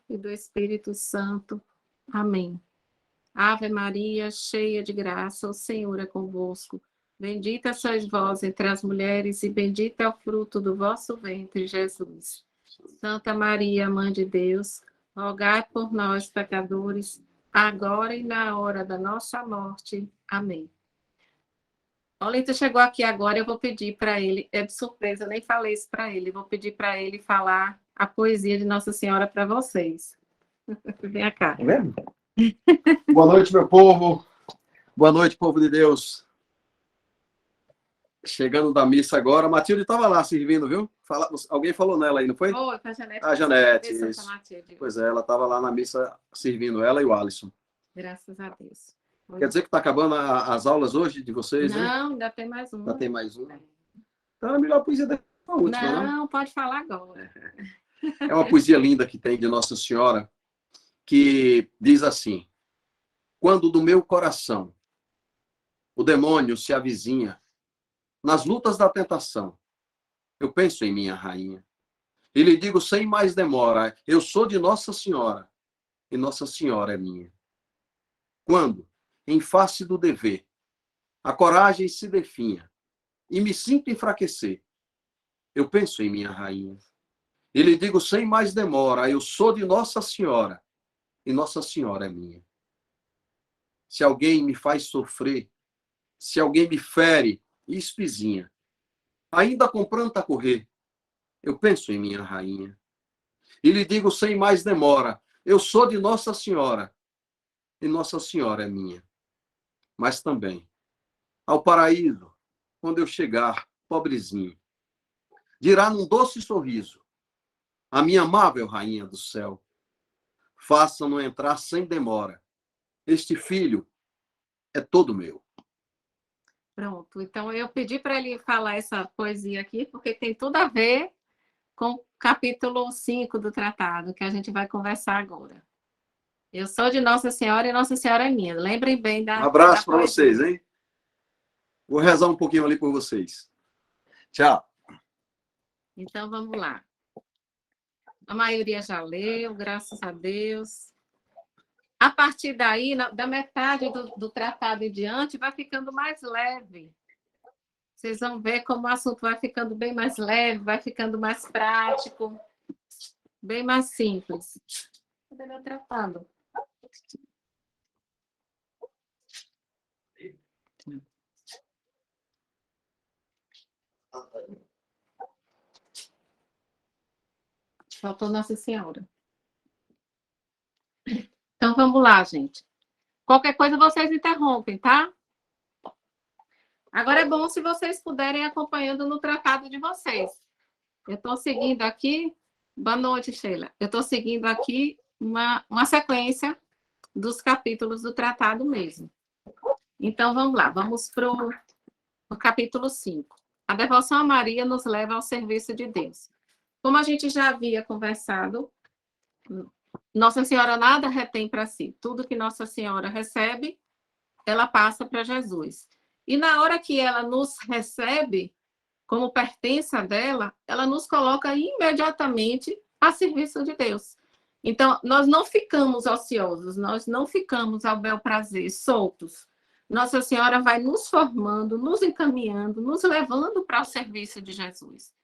e do Espírito Santo. Amém. Ave Maria, cheia de graça, o Senhor é convosco. Bendita sois vós entre as mulheres, e bendito é o fruto do vosso ventre, Jesus. Santa Maria, Mãe de Deus, rogai por nós, pecadores, agora e na hora da nossa morte. Amém. Olita chegou aqui agora, eu vou pedir para ele, é de surpresa, eu nem falei isso para ele, vou pedir para ele falar a poesia de Nossa Senhora para vocês. Vem cá. É mesmo? Boa noite, meu povo. Boa noite, povo de Deus. Chegando da missa agora. A Matilde estava lá servindo, viu? Alguém falou nela aí, não foi? Foi a Janete. A Janete, isso. Matilde. Pois é, ela estava lá na missa servindo, ela e o Alisson. Graças a Deus. Quer dizer que está acabando as aulas hoje de vocês, né? Não, ainda tem mais uma. Ainda tem mais uma. Então é melhor a poesia da última, não? Não, pode falar agora. É uma poesia linda que tem de Nossa Senhora, que diz assim: quando do meu coração o demônio se avizinha, nas lutas da tentação, eu penso em minha rainha. E lhe digo sem mais demora, eu sou de Nossa Senhora, e Nossa Senhora é minha. Quando, em face do dever, a coragem se definha, e me sinto enfraquecer, eu penso em minha rainha. E lhe digo sem mais demora, eu sou de Nossa Senhora, e Nossa Senhora é minha. Se alguém me faz sofrer, se alguém me fere e espizinha, ainda com pranto a correr, eu penso em minha rainha. E lhe digo sem mais demora, eu sou de Nossa Senhora, e Nossa Senhora é minha. Mas também, ao paraíso, quando eu chegar, pobrezinho, dirá num doce sorriso, a minha amável rainha do céu, faça-no entrar sem demora. Este filho é todo meu. Pronto, então eu pedi para ele falar essa poesia aqui, porque tem tudo a ver com o capítulo 5 do tratado, que a gente vai conversar agora. Eu sou de Nossa Senhora e Nossa Senhora é minha. Lembrem bem da. Um abraço para vocês, hein? Vou rezar um pouquinho ali por vocês. Tchau. Então vamos lá. A maioria já leu, graças a Deus. A partir daí, da metade do tratado em diante, vai ficando mais leve. Vocês vão ver como o assunto vai ficando bem mais leve, vai ficando mais prático, bem mais simples. Cadê meu tratado? Faltou Nossa Senhora. Então, vamos lá, gente. Qualquer coisa vocês interrompem, tá? Agora é bom se vocês puderem ir acompanhando no tratado de vocês. Eu estou seguindo aqui... Boa noite, Sheila. Eu estou seguindo aqui uma sequência dos capítulos do tratado mesmo. Então, vamos lá. Vamos para o capítulo 5. A devoção a Maria nos leva ao serviço de Deus. Como a gente já havia conversado, Nossa Senhora nada retém para si. Tudo que Nossa Senhora recebe, ela passa para Jesus. E na hora que ela nos recebe, como pertença dela, ela nos coloca imediatamente a serviço de Deus. Então, nós não ficamos ociosos, nós não ficamos ao bel prazer, soltos. Nossa Senhora vai nos formando, nos encaminhando, nos levando para o serviço de Jesus.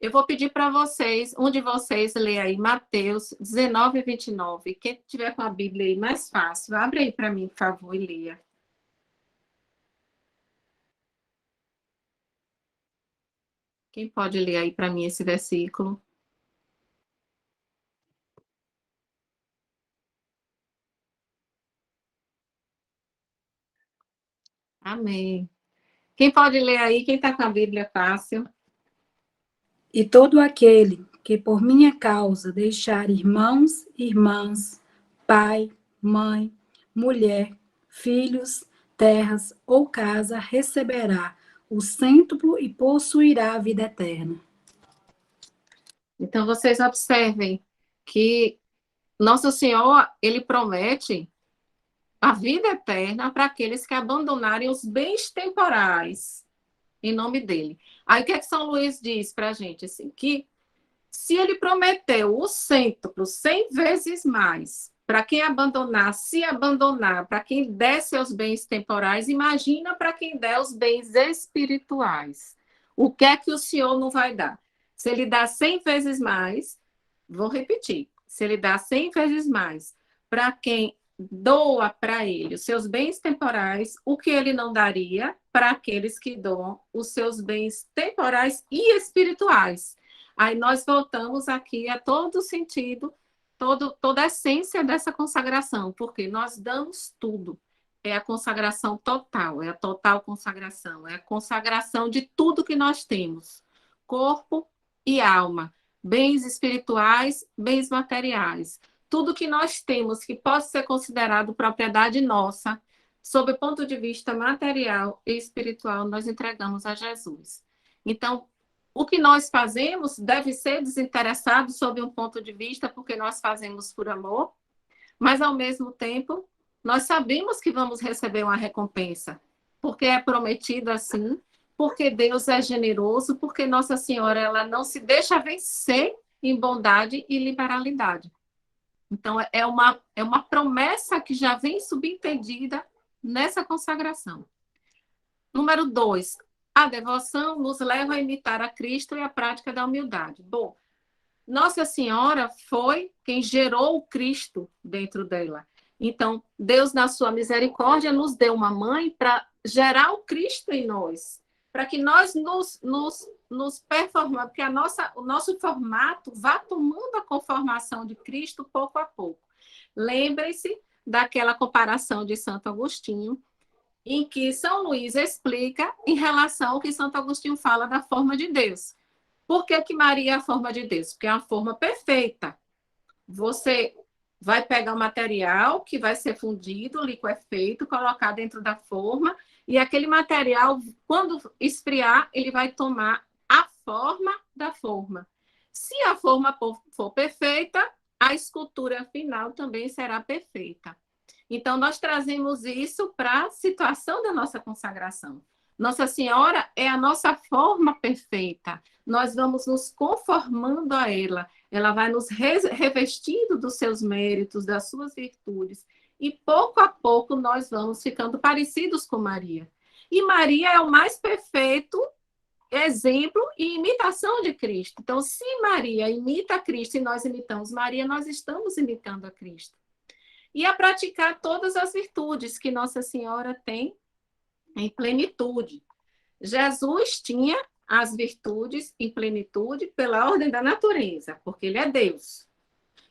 Eu vou pedir para vocês, um de vocês lê aí Mateus 19, 29. Quem tiver com a Bíblia aí mais fácil, abre aí para mim, por favor, e leia. Quem pode ler aí para mim esse versículo? Amém. Quem pode ler aí? Quem está com a Bíblia fácil? E todo aquele que por minha causa deixar irmãos, irmãs, pai, mãe, mulher, filhos, terras ou casa, receberá o cêntuplo e possuirá a vida eterna. Então, vocês observem que Nosso Senhor, ele promete a vida eterna para aqueles que abandonarem os bens temporais em nome dele. Aí, o que é que São Luís diz para a gente? Assim, que Se ele prometeu o cêntuplo, 100 vezes mais, para quem abandonar, se abandonar, para quem der seus bens temporais, imagina para quem der os bens espirituais. O que é que o Senhor não vai dar? Se ele dá 100 vezes mais, vou repetir, se ele dá 100 vezes mais para quem doa para ele os seus bens temporais, o que ele não daria para aqueles que doam os seus bens temporais e espirituais. Aí nós voltamos aqui a todo o sentido, toda a essência dessa consagração, porque nós damos tudo. É a consagração total, é a total consagração, é a consagração de tudo que nós temos, corpo e alma, bens espirituais, bens materiais. Tudo que nós temos que possa ser considerado propriedade nossa, sob o ponto de vista material e espiritual, nós entregamos a Jesus. Então, o que nós fazemos deve ser desinteressado sob um ponto de vista, porque nós fazemos por amor, mas, ao mesmo tempo, nós sabemos que vamos receber uma recompensa, porque é prometido assim, porque Deus é generoso, porque Nossa Senhora ela não se deixa vencer em bondade e liberalidade. Então, é uma promessa que já vem subentendida nessa consagração. Número 2, a devoção nos leva a imitar a Cristo e a prática da humildade. Bom, Nossa Senhora foi quem gerou o Cristo dentro dela. Então, Deus, na sua misericórdia, nos deu uma mãe para gerar o Cristo em nós, para que nós nos performamos, porque o nosso formato vá tomando a conformação de Cristo pouco a pouco. Lembre-se daquela comparação de Santo Agostinho, em que São Luís explica em relação ao que Santo Agostinho fala da forma de Deus. Por que que Maria é a forma de Deus? Porque é uma forma perfeita. Você vai pegar o material que vai ser fundido, liquefeito, colocar dentro da forma, e aquele material, quando esfriar, ele vai tomar a forma da forma. Se a forma for perfeita, a escultura final também será perfeita. Então, nós trazemos isso para a situação da nossa consagração. Nossa Senhora é a nossa forma perfeita. Nós vamos nos conformando a ela. Ela vai nos revestindo dos seus méritos, das suas virtudes. E, pouco a pouco, nós vamos ficando parecidos com Maria. E Maria é o mais perfeito exemplo e imitação de Cristo. Então, se Maria imita Cristo e nós imitamos Maria, nós estamos imitando a Cristo. E a praticar todas as virtudes que Nossa Senhora tem em plenitude. Jesus tinha as virtudes em plenitude pela ordem da natureza, porque ele é Deus.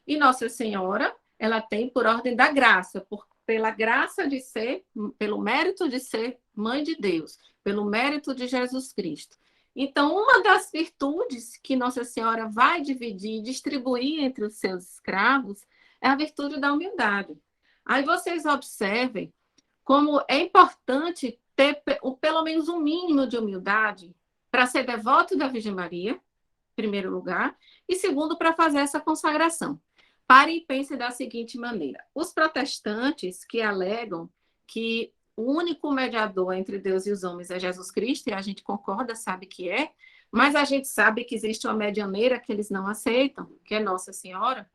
E Nossa Senhora, ela tem por ordem da graça, pela graça de ser, pelo mérito de ser mãe de Deus, pelo mérito de Jesus Cristo. Então, uma das virtudes que Nossa Senhora vai dividir e distribuir entre os seus escravos é a virtude da humildade. Aí vocês observem como é importante ter pelo menos um mínimo de humildade para ser devoto da Virgem Maria, em primeiro lugar, e segundo, para fazer essa consagração. Pare e pense da seguinte maneira. Os protestantes que alegam que o único mediador entre Deus e os homens é Jesus Cristo, e a gente concorda, sabe que é, mas a gente sabe que existe uma medianeira que eles não aceitam, que é Nossa Senhora.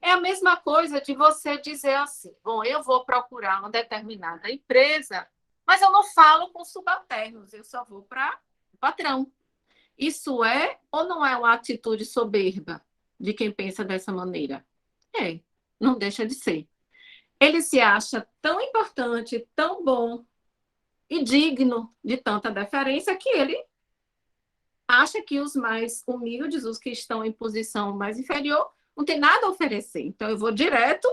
É a mesma coisa de você dizer assim, bom, eu vou procurar uma determinada empresa, mas eu não falo com subalternos, eu só vou para o patrão. Isso é ou não é uma atitude soberba de quem pensa dessa maneira? É, não deixa de ser. Ele se acha tão importante, tão bom e digno de tanta deferência que ele acha que os mais humildes, os que estão em posição mais inferior, não tem nada a oferecer. Então, eu vou direto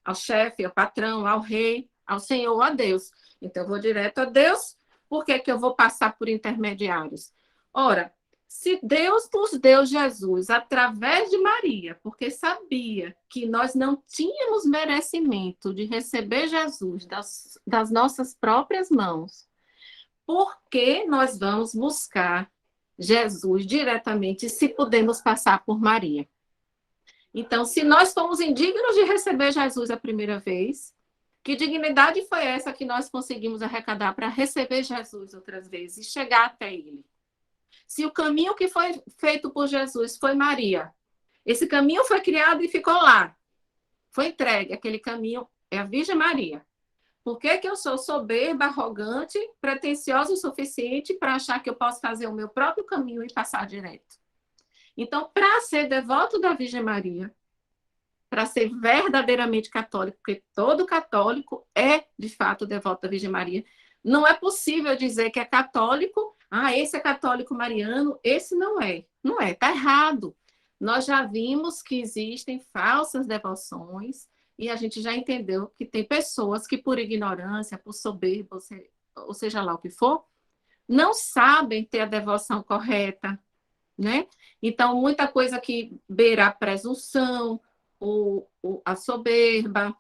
ao chefe, ao patrão, ao rei, ao Senhor, a Deus. Então, eu vou direto a Deus, por que que eu vou passar por intermediários? Ora, se Deus nos deu Jesus através de Maria, porque sabia que nós não tínhamos merecimento de receber Jesus das nossas próprias mãos, por que nós vamos buscar Jesus diretamente se podemos passar por Maria? Então, se nós fomos indignos de receber Jesus a primeira vez, que dignidade foi essa que nós conseguimos arrecadar para receber Jesus outras vezes e chegar até ele? Se o caminho que foi feito por Jesus foi Maria, esse caminho foi criado e ficou lá, foi entregue, aquele caminho é a Virgem Maria. Por que que eu sou soberba, arrogante, pretensiosa o suficiente para achar que eu posso fazer o meu próprio caminho e passar direto? Então, para ser devoto da Virgem Maria, para ser verdadeiramente católico, porque todo católico é, de fato, devoto da Virgem Maria, não é possível dizer que é católico, esse é católico mariano, esse não é. Não é, está errado. Nós já vimos que existem falsas devoções e a gente já entendeu que tem pessoas que, por ignorância, por soberba, ou seja lá o que for, não sabem ter a devoção correta, né? Então, muita coisa que beira a presunção, a soberba,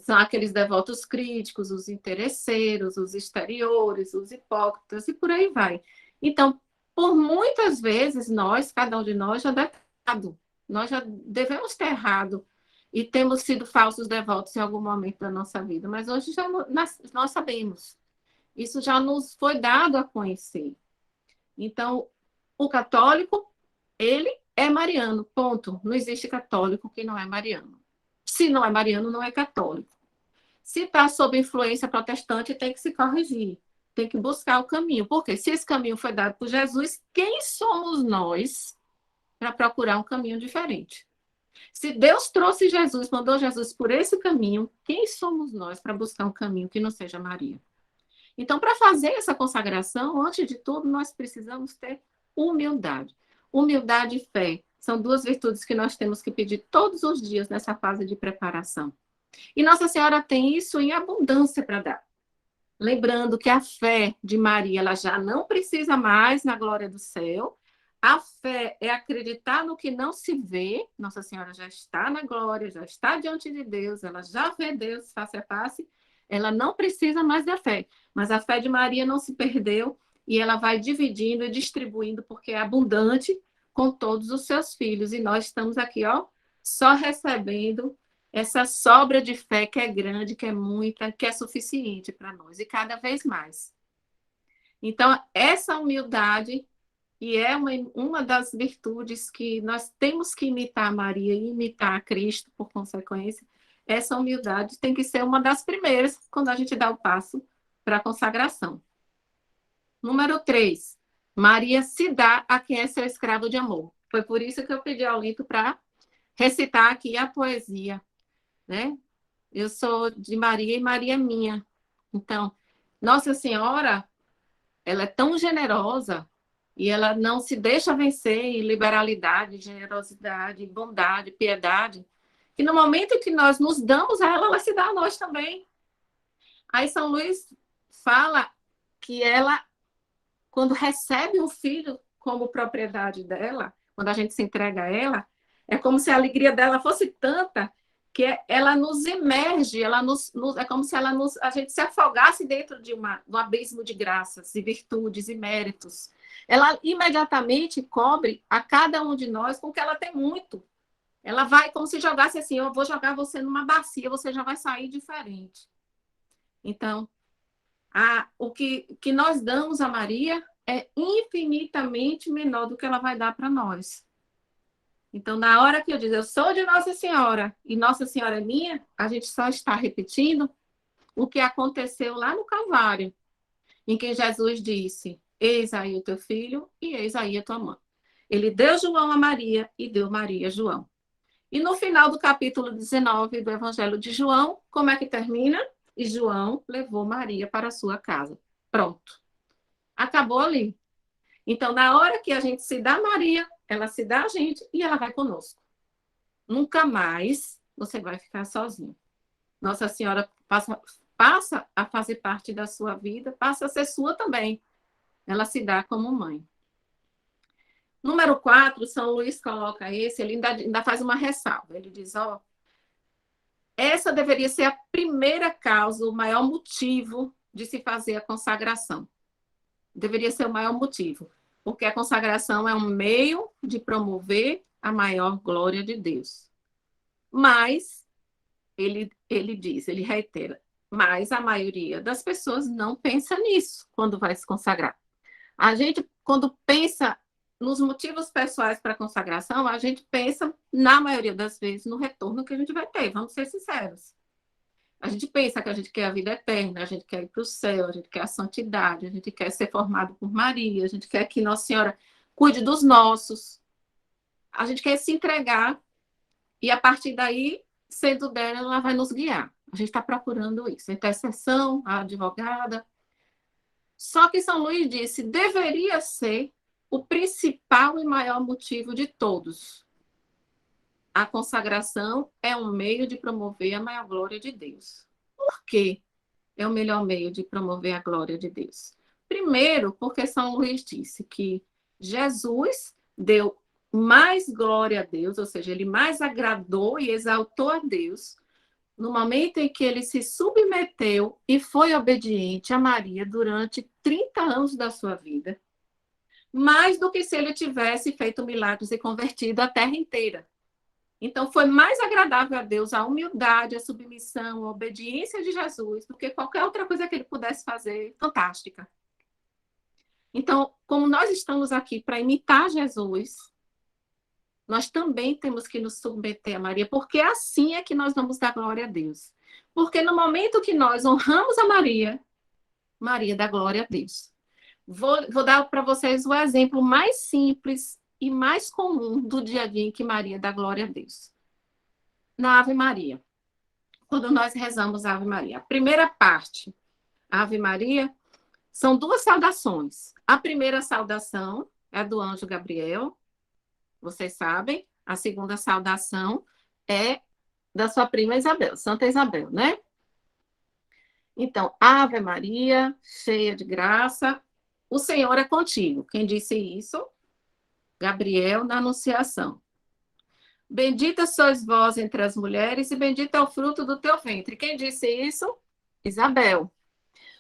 são aqueles devotos críticos, os interesseiros, os exteriores, os hipócritas, e por aí vai. Então, por muitas vezes, cada um de nós já dá errado. Nós já devemos ter errado e temos sido falsos devotos em algum momento da nossa vida, mas hoje já nós sabemos. Isso já nos foi dado a conhecer. Então, o católico, ele é mariano, ponto. Não existe católico que não é mariano. Se não é mariano, não é católico. Se está sob influência protestante, tem que se corrigir, tem que buscar o caminho. Porque se esse caminho foi dado por Jesus, quem somos nós para procurar um caminho diferente? Se Deus trouxe Jesus, mandou Jesus por esse caminho, quem somos nós para buscar um caminho que não seja Maria? Então, para fazer essa consagração, antes de tudo, nós precisamos ter humildade. Humildade e fé são duas virtudes que nós temos que pedir todos os dias nessa fase de preparação. E Nossa Senhora tem isso em abundância para dar. Lembrando que a fé de Maria, ela já não precisa mais na glória do céu. A fé é acreditar no que não se vê. Nossa Senhora já está na glória, já está diante de Deus, ela já vê Deus face a face. Ela não precisa mais da fé. Mas a fé de Maria não se perdeu e ela vai dividindo e distribuindo porque é abundante com todos os seus filhos. E nós estamos aqui, só recebendo essa sobra de fé que é grande, que é muita, que é suficiente para nós, e cada vez mais. Então, essa humildade, e é uma das virtudes que nós temos que imitar a Maria e imitar a Cristo, por consequência, essa humildade tem que ser uma das primeiras quando a gente dá o passo para a consagração. Número 3, Maria se dá a quem é seu escravo de amor. Foi por isso que eu pedi ao Lito para recitar aqui a poesia, né? Eu sou de Maria e Maria é minha. Então, Nossa Senhora, ela é tão generosa e ela não se deixa vencer em liberalidade, generosidade, bondade, piedade, que no momento em que nós nos damos a ela, ela se dá a nós também. Aí São Luís fala que ela, quando recebe um filho como propriedade dela, quando a gente se entrega a ela, é como se a alegria dela fosse tanta que ela nos emerge, é como se a gente se afogasse dentro de um abismo de graças e virtudes e méritos. Ela imediatamente cobre a cada um de nós com o que ela tem muito. Ela vai como se jogasse assim, eu vou jogar você numa bacia, você já vai sair diferente. Então, o que nós damos a Maria é infinitamente menor do que ela vai dar para nós. Então, na hora que eu digo, eu sou de Nossa Senhora e Nossa Senhora é minha, a gente só está repetindo o que aconteceu lá no Calvário, em que Jesus disse, eis aí o teu filho e eis aí a tua mãe. Ele deu João a Maria e deu Maria a João. E no final do capítulo 19 do Evangelho de João, como é que termina? E João levou Maria para a sua casa. Pronto. Acabou ali. Então, na hora que a gente se dá a Maria, ela se dá a gente e ela vai conosco. Nunca mais você vai ficar sozinho. Nossa Senhora passa a fazer parte da sua vida, passa a ser sua também. Ela se dá como mãe. Número 4, São Luís coloca ele ainda faz uma ressalva. Ele diz, essa deveria ser a primeira causa, o maior motivo de se fazer a consagração. Deveria ser o maior motivo, porque a consagração é um meio de promover a maior glória de Deus. Mas, ele reitera, mas a maioria das pessoas não pensa nisso quando vai se consagrar. A gente quando pensa nos motivos pessoais para a consagração, a gente pensa, na maioria das vezes, no retorno que a gente vai ter, vamos ser sinceros. A gente pensa que a gente quer a vida eterna, a gente quer ir para o céu, a gente quer a santidade, a gente quer ser formado por Maria, a gente quer que Nossa Senhora cuide dos nossos. A gente quer se entregar e, a partir daí, sendo dela, ela vai nos guiar. A gente está procurando isso. A intercessão, a advogada. Só que São Luís disse, deveria ser o principal e maior motivo de todos. A consagração é um meio de promover a maior glória de Deus. Por quê é o melhor meio de promover a glória de Deus? Primeiro, porque São Luís disse que Jesus deu mais glória a Deus, ou seja, ele mais agradou e exaltou a Deus no momento em que ele se submeteu e foi obediente a Maria durante 30 anos da sua vida, mais do que se ele tivesse feito milagres e convertido a terra inteira. Então, foi mais agradável a Deus a humildade, a submissão, a obediência de Jesus do que qualquer outra coisa que ele pudesse fazer fantástica. Então, como nós estamos aqui para imitar Jesus, nós também temos que nos submeter a Maria, porque assim é que nós vamos dar glória a Deus. Porque no momento que nós honramos a Maria, Maria dá glória a Deus. Vou dar para vocês o exemplo mais simples e mais comum do dia a dia em que Maria dá glória a Deus. Na Ave Maria. Quando nós rezamos a Ave Maria. A primeira parte, Ave Maria, são duas saudações. A primeira saudação é a do anjo Gabriel, vocês sabem. A segunda saudação é da sua prima Isabel, Santa Isabel, né? Então, Ave Maria, cheia de graça, o Senhor é contigo. Quem disse isso? Gabriel, na Anunciação. Bendita sois vós entre as mulheres e bendito é o fruto do teu ventre. Quem disse isso? Isabel.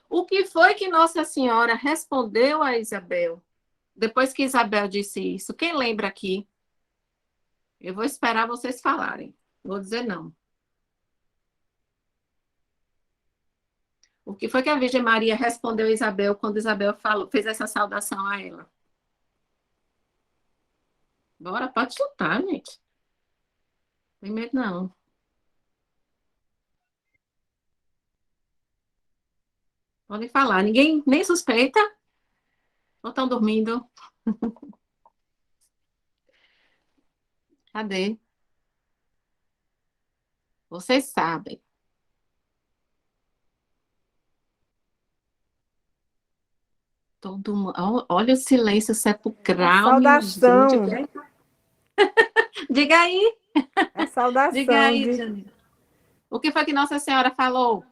O que foi que Nossa Senhora respondeu a Isabel? Depois que Isabel disse isso, quem lembra aqui? Eu vou esperar vocês falarem. Vou dizer não. O que foi que a Virgem Maria respondeu a Isabel quando Isabel fez essa saudação a ela? Bora, pode chutar, gente. Tem medo, não. Podem falar. Ninguém nem suspeita? Ou estão dormindo? Cadê? Vocês sabem. Todo mundo... Olha o silêncio sepulcral, minha Saudação. gente. Diga aí. É saudação. Diga aí, Janine. O que foi que Nossa Senhora falou?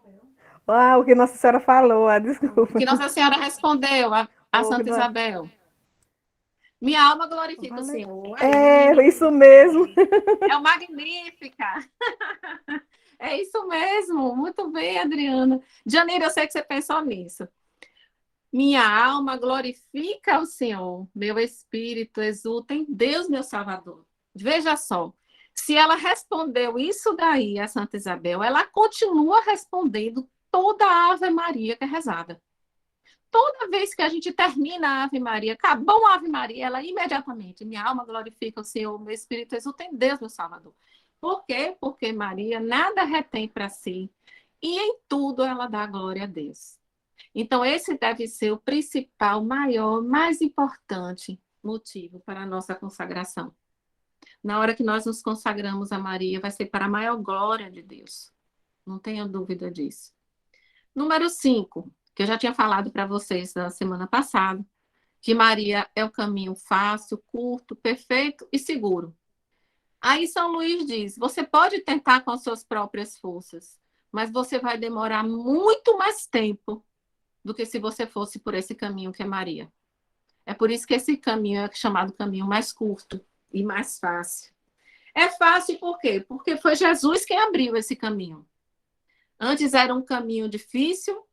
Ah, o que Nossa Senhora falou, desculpa. O que Nossa Senhora respondeu a Santa Isabel? Minha alma glorifica o Senhor. É, isso mesmo. É o Magnífica. É isso mesmo. Muito bem, Adriana. Janeiro, eu sei que você pensou nisso. Minha alma glorifica o Senhor. Meu espírito exulta em Deus, meu Salvador. Veja só. Se ela respondeu isso daí a Santa Isabel, ela continua respondendo toda a Ave Maria que é rezada. Toda vez que a gente termina a Ave Maria, acabou a Ave Maria, ela imediatamente, minha alma glorifica o Senhor, meu espírito exulta em Deus, meu Salvador. Por quê? Porque Maria nada retém para si e em tudo ela dá glória a Deus. Então, esse deve ser o principal, maior, mais importante motivo para a nossa consagração. Na hora que nós nos consagramos a Maria, vai ser para a maior glória de Deus. Não tenha dúvida disso. Número 5, que eu já tinha falado para vocês na semana passada, que Maria é o caminho fácil, curto, perfeito e seguro. Aí São Luís diz, você pode tentar com as suas próprias forças, mas você vai demorar muito mais tempo do que se você fosse por esse caminho que é Maria. É por isso que esse caminho é chamado caminho mais curto e mais fácil. É fácil por quê? Porque foi Jesus quem abriu esse caminho. Antes era um caminho difícil,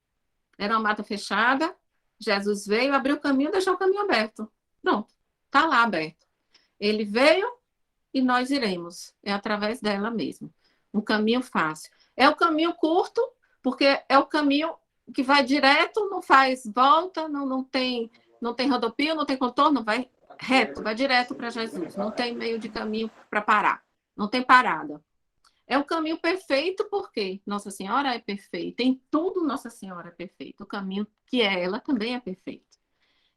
era uma mata fechada, Jesus veio, abriu o caminho, deixou o caminho aberto. Pronto, está lá aberto. Ele veio e nós iremos. É através dela mesmo. Um caminho fácil. É o caminho curto, porque é o caminho que vai direto, não faz volta, não tem Não tem rodopio, não tem contorno, vai reto, vai direto para Jesus. Não tem meio de caminho para parar. Não tem parada. É o caminho perfeito porque Nossa Senhora é perfeita. Em tudo Nossa Senhora é perfeita. O caminho que é ela também é perfeito.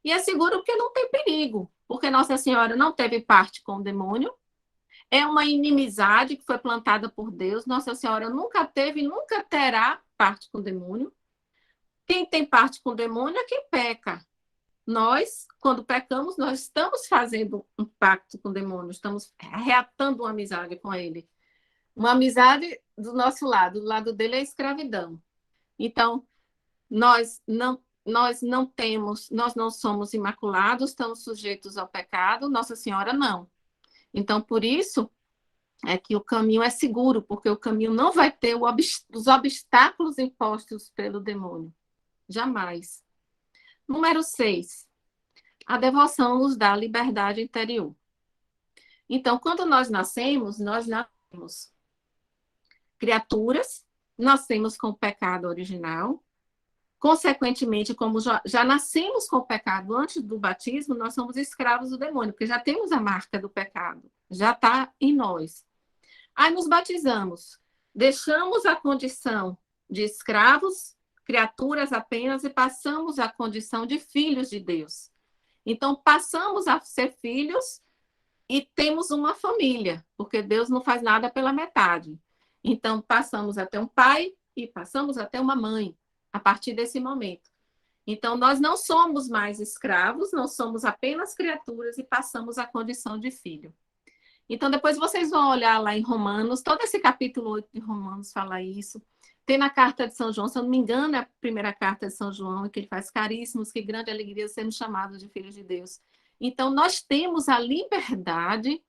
E é seguro porque não tem perigo. Porque Nossa Senhora não teve parte com o demônio. É uma inimizade que foi plantada por Deus. Nossa Senhora nunca teve e nunca terá parte com o demônio. Quem tem parte com o demônio é quem peca. Nós, quando pecamos, nós estamos fazendo um pacto com o demônio, estamos reatando uma amizade com ele. Uma amizade do nosso lado, do lado dele é a escravidão. Então, nós não somos imaculados, estamos sujeitos ao pecado, Nossa Senhora não. Então, por isso é que o caminho é seguro, porque o caminho não vai ter os obstáculos impostos pelo demônio. Jamais. Número 6. A devoção nos dá liberdade interior. Então, quando nós nascemos criaturas, nascemos com o pecado original. Consequentemente, como já nascemos com o pecado antes do batismo, nós somos escravos do demônio, porque já temos a marca do pecado, já está em nós. Aí nos batizamos, deixamos a condição de escravos, criaturas apenas, e passamos à condição de filhos de Deus. Então, passamos a ser filhos e temos uma família, porque Deus não faz nada pela metade. Então, passamos a ter um pai e passamos a ter uma mãe, a partir desse momento. Então, nós não somos mais escravos, não somos apenas criaturas e passamos a condição de filho. Então, depois vocês vão olhar lá em Romanos, todo esse capítulo 8 de Romanos fala isso. Tem na carta de São João, se eu não me engano, é a primeira carta de São João, que ele faz caríssimos, que grande alegria sermos chamados de filhos de Deus. Então, nós temos a liberdade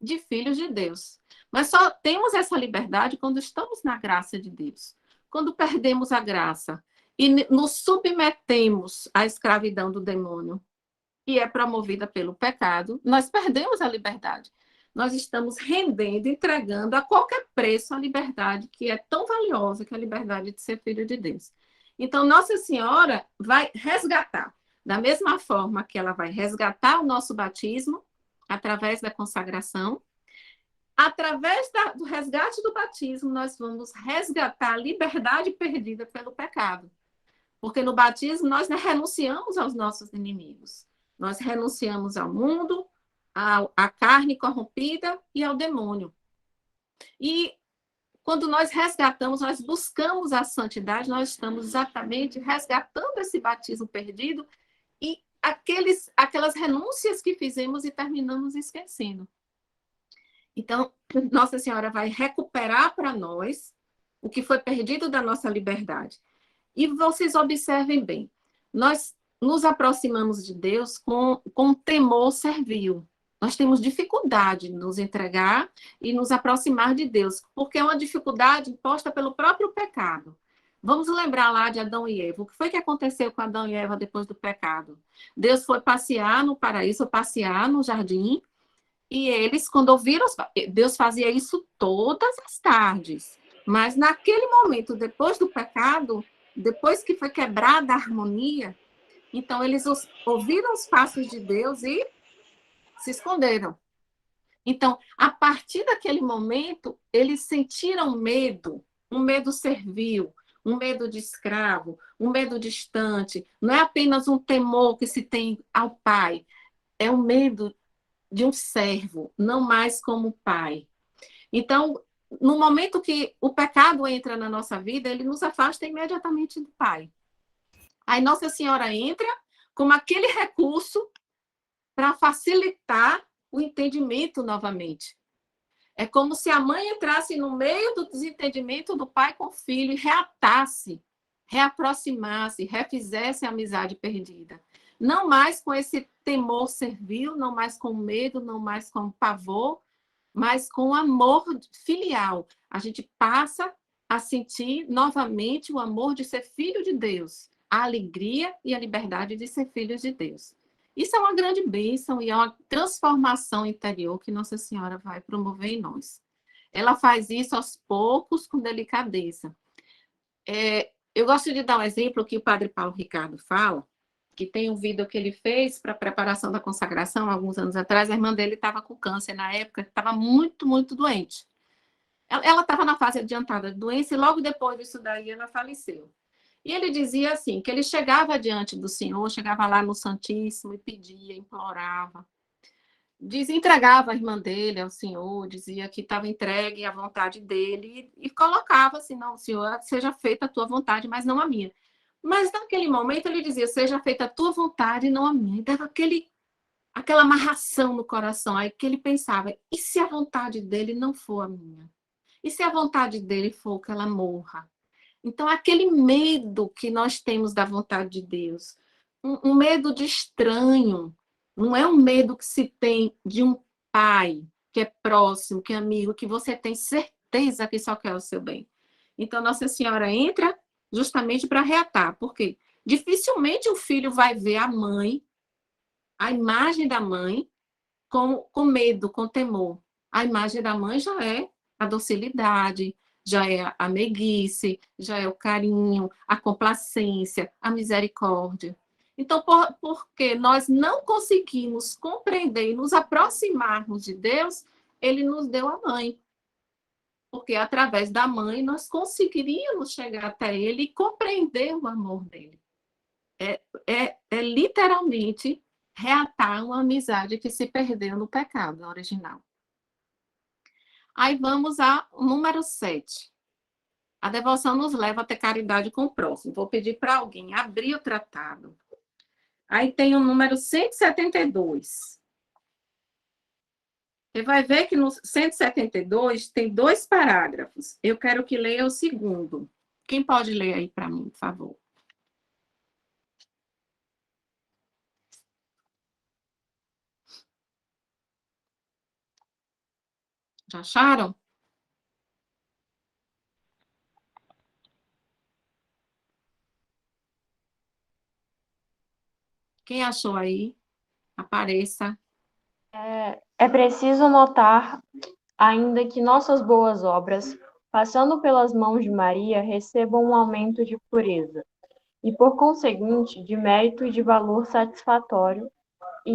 de filhos de Deus. Mas só temos essa liberdade quando estamos na graça de Deus. Quando perdemos a graça e nos submetemos à escravidão do demônio, e é promovida pelo pecado, nós perdemos a liberdade. Nós estamos rendendo, entregando a qualquer preço a liberdade que é tão valiosa, que é a liberdade de ser filho de Deus. Então, Nossa Senhora vai resgatar, da mesma forma que ela vai resgatar o nosso batismo, através da consagração, através do resgate do batismo, nós vamos resgatar a liberdade perdida pelo pecado. Porque no batismo nós renunciamos aos nossos inimigos. Nós renunciamos ao mundo, à carne corrompida e ao demônio. E quando nós resgatamos, nós buscamos a santidade, nós estamos exatamente resgatando esse batismo perdido e aquelas renúncias que fizemos e terminamos esquecendo. Então, Nossa Senhora vai recuperar para nós o que foi perdido da nossa liberdade. E vocês observem bem, nós nos aproximamos de Deus com temor servil. Nós temos dificuldade de nos entregar e nos aproximar de Deus, porque é uma dificuldade imposta pelo próprio pecado. Vamos lembrar lá de Adão e Eva. O que foi que aconteceu com Adão e Eva depois do pecado? Deus foi passear no paraíso, passear no jardim, e eles, quando ouviram, Deus fazia isso todas as tardes. Mas naquele momento, depois do pecado, depois que foi quebrada a harmonia, então eles ouviram os passos de Deus e se esconderam. Então, a partir daquele momento, eles sentiram medo, um medo servil, um medo de escravo, um medo distante. Não é apenas um temor que se tem ao pai, é um medo de um servo, não mais como pai. Então, no momento que o pecado entra na nossa vida, ele nos afasta imediatamente do pai. Aí Nossa Senhora entra como aquele recurso para facilitar o entendimento novamente. É como se a mãe entrasse no meio do desentendimento do pai com o filho e reatasse, reaproximasse, refizesse a amizade perdida. Não mais com esse temor servil, não mais com medo, não mais com pavor, mas com amor filial. A gente passa a sentir novamente o amor de ser filho de Deus, a alegria e a liberdade de ser filhos de Deus. Isso é uma grande bênção e é uma transformação interior que Nossa Senhora vai promover em nós. Ela faz isso aos poucos, com delicadeza. Eu gosto de dar um exemplo que o padre Paulo Ricardo fala, que tem um vídeo que ele fez para a preparação da consagração, alguns anos atrás. A irmã dele estava com câncer na época, estava muito, muito doente. Ela estava na fase adiantada de doença e logo depois disso daí ela faleceu. E ele dizia assim, que ele chegava diante do Senhor, chegava lá no Santíssimo e pedia, implorava. Entregava a irmã dele ao Senhor, dizia que estava entregue à vontade dele e colocava assim, não, Senhor, seja feita a tua vontade, mas não a minha. Mas naquele momento ele dizia, seja feita a tua vontade e não a minha. E dava aquela amarração no coração, aí que ele pensava, e se a vontade dele não for a minha? E se a vontade dele for que ela morra? Então, aquele medo que nós temos da vontade de Deus, um medo de estranho, não é um medo que se tem de um pai que é próximo, que é amigo, que você tem certeza que só quer o seu bem. Então, Nossa Senhora entra justamente para reatar, porque dificilmente o filho vai ver a mãe, a imagem da mãe, com medo, com temor. A imagem da mãe já é a docilidade, já é a meiguice, já é o carinho, a complacência, a misericórdia. Então, porque nós não conseguimos compreender e nos aproximarmos de Deus, ele nos deu a mãe. Porque através da mãe nós conseguiríamos chegar até ele e compreender o amor dele. É literalmente reatar uma amizade que se perdeu no pecado original. Aí vamos ao número 7. A devoção nos leva a ter caridade com o próximo. Vou pedir para alguém abrir o tratado. Aí tem o número 172. Você vai ver que no 172 tem 2 parágrafos. Eu quero que leia o segundo. Quem pode ler aí para mim, por favor? Já acharam? Quem achou aí? Apareça. É preciso notar ainda que nossas boas obras, passando pelas mãos de Maria, recebam um aumento de pureza, e por conseguinte, de mérito e de valor satisfatório e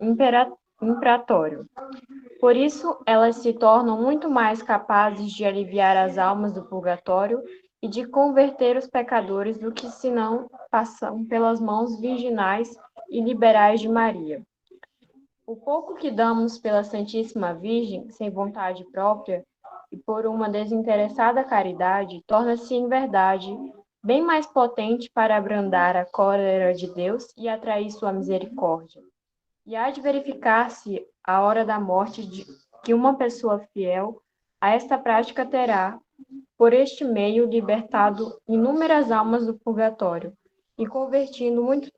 imperatório. Por isso, elas se tornam muito mais capazes de aliviar as almas do purgatório e de converter os pecadores do que se não passam pelas mãos virginais e liberais de Maria. O pouco que damos pela Santíssima Virgem, sem vontade própria, e por uma desinteressada caridade, torna-se, em verdade, bem mais potente para abrandar a cólera de Deus e atrair sua misericórdia. E há de verificar-se, à hora da morte, que uma pessoa fiel a esta prática terá, por este meio, libertado inúmeras almas do purgatório e convertindo muitos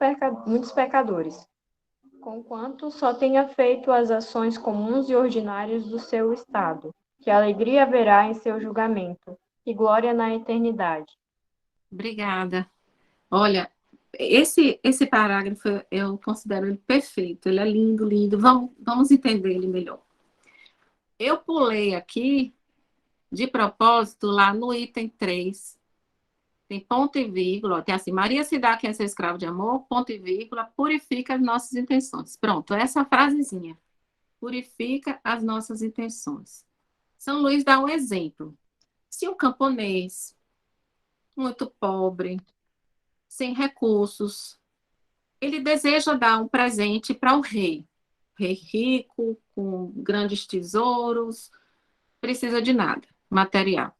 pecadores, conquanto só tenha feito as ações comuns e ordinárias do seu estado, que alegria haverá em seu julgamento, e glória na eternidade. Obrigada. Olha, esse parágrafo eu considero ele perfeito, ele é lindo, lindo. Vamos entender ele melhor. Eu pulei aqui, de propósito, lá no item 3, tem ponto e vírgula, tem assim, Maria se dá quem é seu escravo de amor, ponto e vírgula, purifica as nossas intenções. Pronto, essa frasezinha. Purifica as nossas intenções. São Luís dá um exemplo. Se um camponês, muito pobre, sem recursos, ele deseja dar um presente para o rei. Rei rico, com grandes tesouros, precisa de nada, material.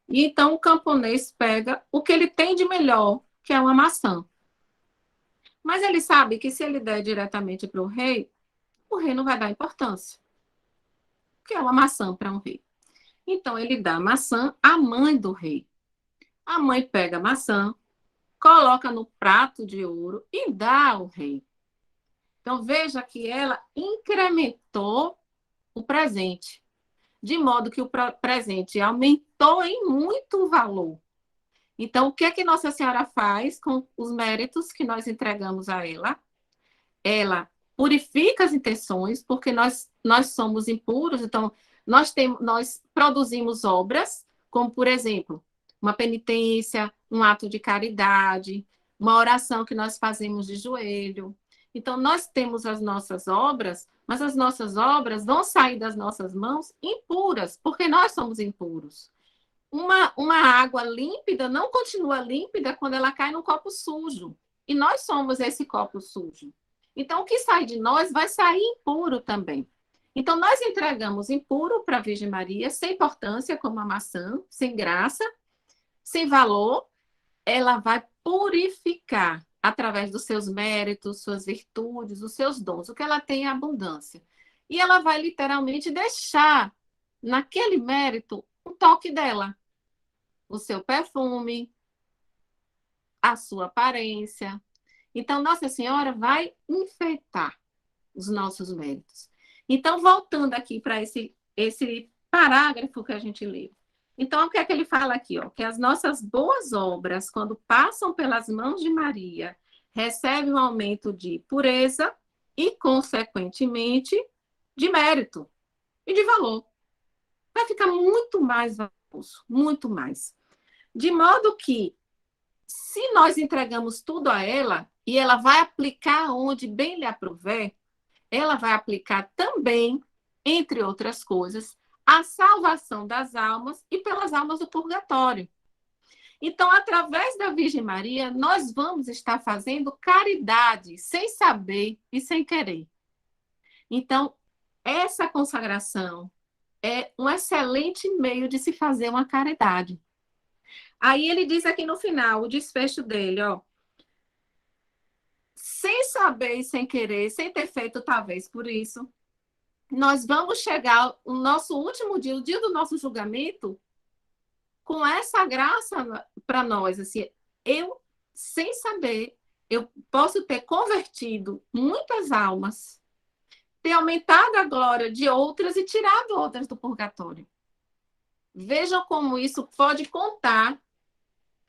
E então o camponês pega o que ele tem de melhor, que é uma maçã. Mas ele sabe que se ele der diretamente para o rei não vai dar importância. Que é uma maçã para um rei. Então ele dá a maçã à mãe do rei. A mãe pega a maçã, coloca no prato de ouro e dá ao rei. Então veja que ela incrementou o presente, de modo que o presente aumentou em muito valor. Então, o que é que Nossa Senhora faz com os méritos que nós entregamos a ela? Ela purifica as intenções, porque nós somos impuros, então nós produzimos obras, como, por exemplo, uma penitência, um ato de caridade, uma oração que nós fazemos de joelho. Então, nós temos as nossas obras, mas as nossas obras vão sair das nossas mãos impuras, porque nós somos impuros. Uma água límpida não continua límpida quando ela cai num copo sujo. E nós somos esse copo sujo. Então, o que sai de nós vai sair impuro também. Então, nós entregamos impuro para a Virgem Maria, sem importância, como a maçã, sem graça, sem valor. Ela vai purificar através dos seus méritos, suas virtudes, os seus dons, o que ela tem em abundância. E ela vai literalmente deixar naquele mérito o toque dela, o seu perfume, a sua aparência. Então, Nossa Senhora vai enfeitar os nossos méritos. Então, voltando aqui para esse parágrafo que a gente leu. Então, o que é que ele fala aqui? Ó? Que as nossas boas obras, quando passam pelas mãos de Maria, recebem um aumento de pureza e, consequentemente, de mérito e de valor. Vai ficar muito mais valioso, muito mais. De modo que, se nós entregamos tudo a ela, e ela vai aplicar onde bem lhe aprouver, ela vai aplicar também, entre outras coisas, a salvação das almas e pelas almas do purgatório. Então, através da Virgem Maria, nós vamos estar fazendo caridade, sem saber e sem querer. Então, essa consagração é um excelente meio de se fazer uma caridade. Aí ele diz aqui no final, o desfecho dele, ó. Sem saber e sem querer, sem ter feito talvez por isso, nós vamos chegar o nosso último dia, o dia do nosso julgamento, com essa graça para nós. Assim, eu, sem saber, eu posso ter convertido muitas almas, ter aumentado a glória de outras e tirado outras do purgatório. Vejam como isso pode contar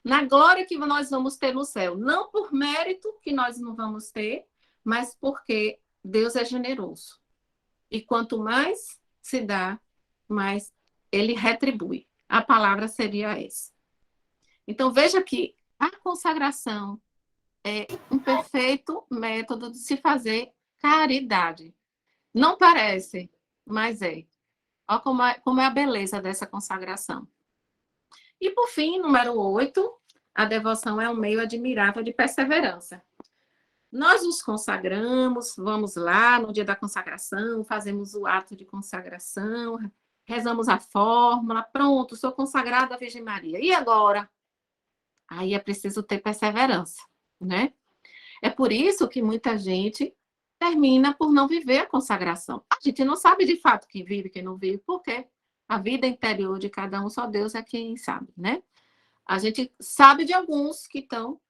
na glória que nós vamos ter no céu. Não por mérito que nós não vamos ter, mas porque Deus é generoso. E quanto mais se dá, mais ele retribui. A palavra seria essa. Então, veja que a consagração é um perfeito método de se fazer caridade. Não parece, mas é. Olha como é a beleza dessa consagração. E, por fim, número 8, a devoção é um meio admirável de perseverança. Nós nos consagramos, vamos lá no dia da consagração, fazemos o ato de consagração, rezamos a fórmula, pronto, sou consagrada à Virgem Maria. E agora? Aí é preciso ter perseverança, né? É por isso que muita gente termina por não viver a consagração. A gente não sabe de fato quem vive, quem não vive, porque a vida interior de cada um, só Deus é quem sabe, né? A gente sabe de alguns que estão,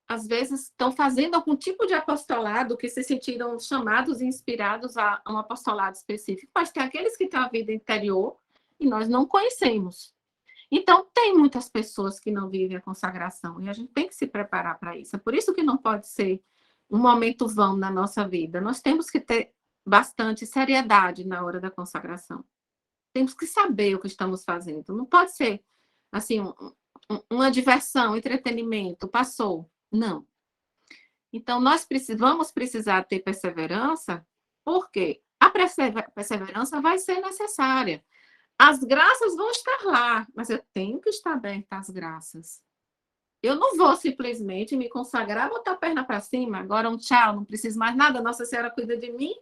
às vezes, estão fazendo algum tipo de apostolado, que se sentiram chamados e inspirados a um apostolado específico, mas tem aqueles que têm a vida interior e nós não conhecemos. Então, tem muitas pessoas que não vivem a consagração e a gente tem que se preparar para isso. É por isso que não pode ser um momento vão na nossa vida. Nós temos que ter bastante seriedade na hora da consagração. Temos que saber o que estamos fazendo. Não pode ser, assim, uma diversão, entretenimento, passou. Não. Então, nós vamos precisar ter perseverança, porque a perseverança vai ser necessária. As graças vão estar lá, mas eu tenho que estar aberta às graças. Eu não vou simplesmente me consagrar, botar a perna para cima, agora um tchau, não preciso mais nada, Nossa Senhora cuida de mim,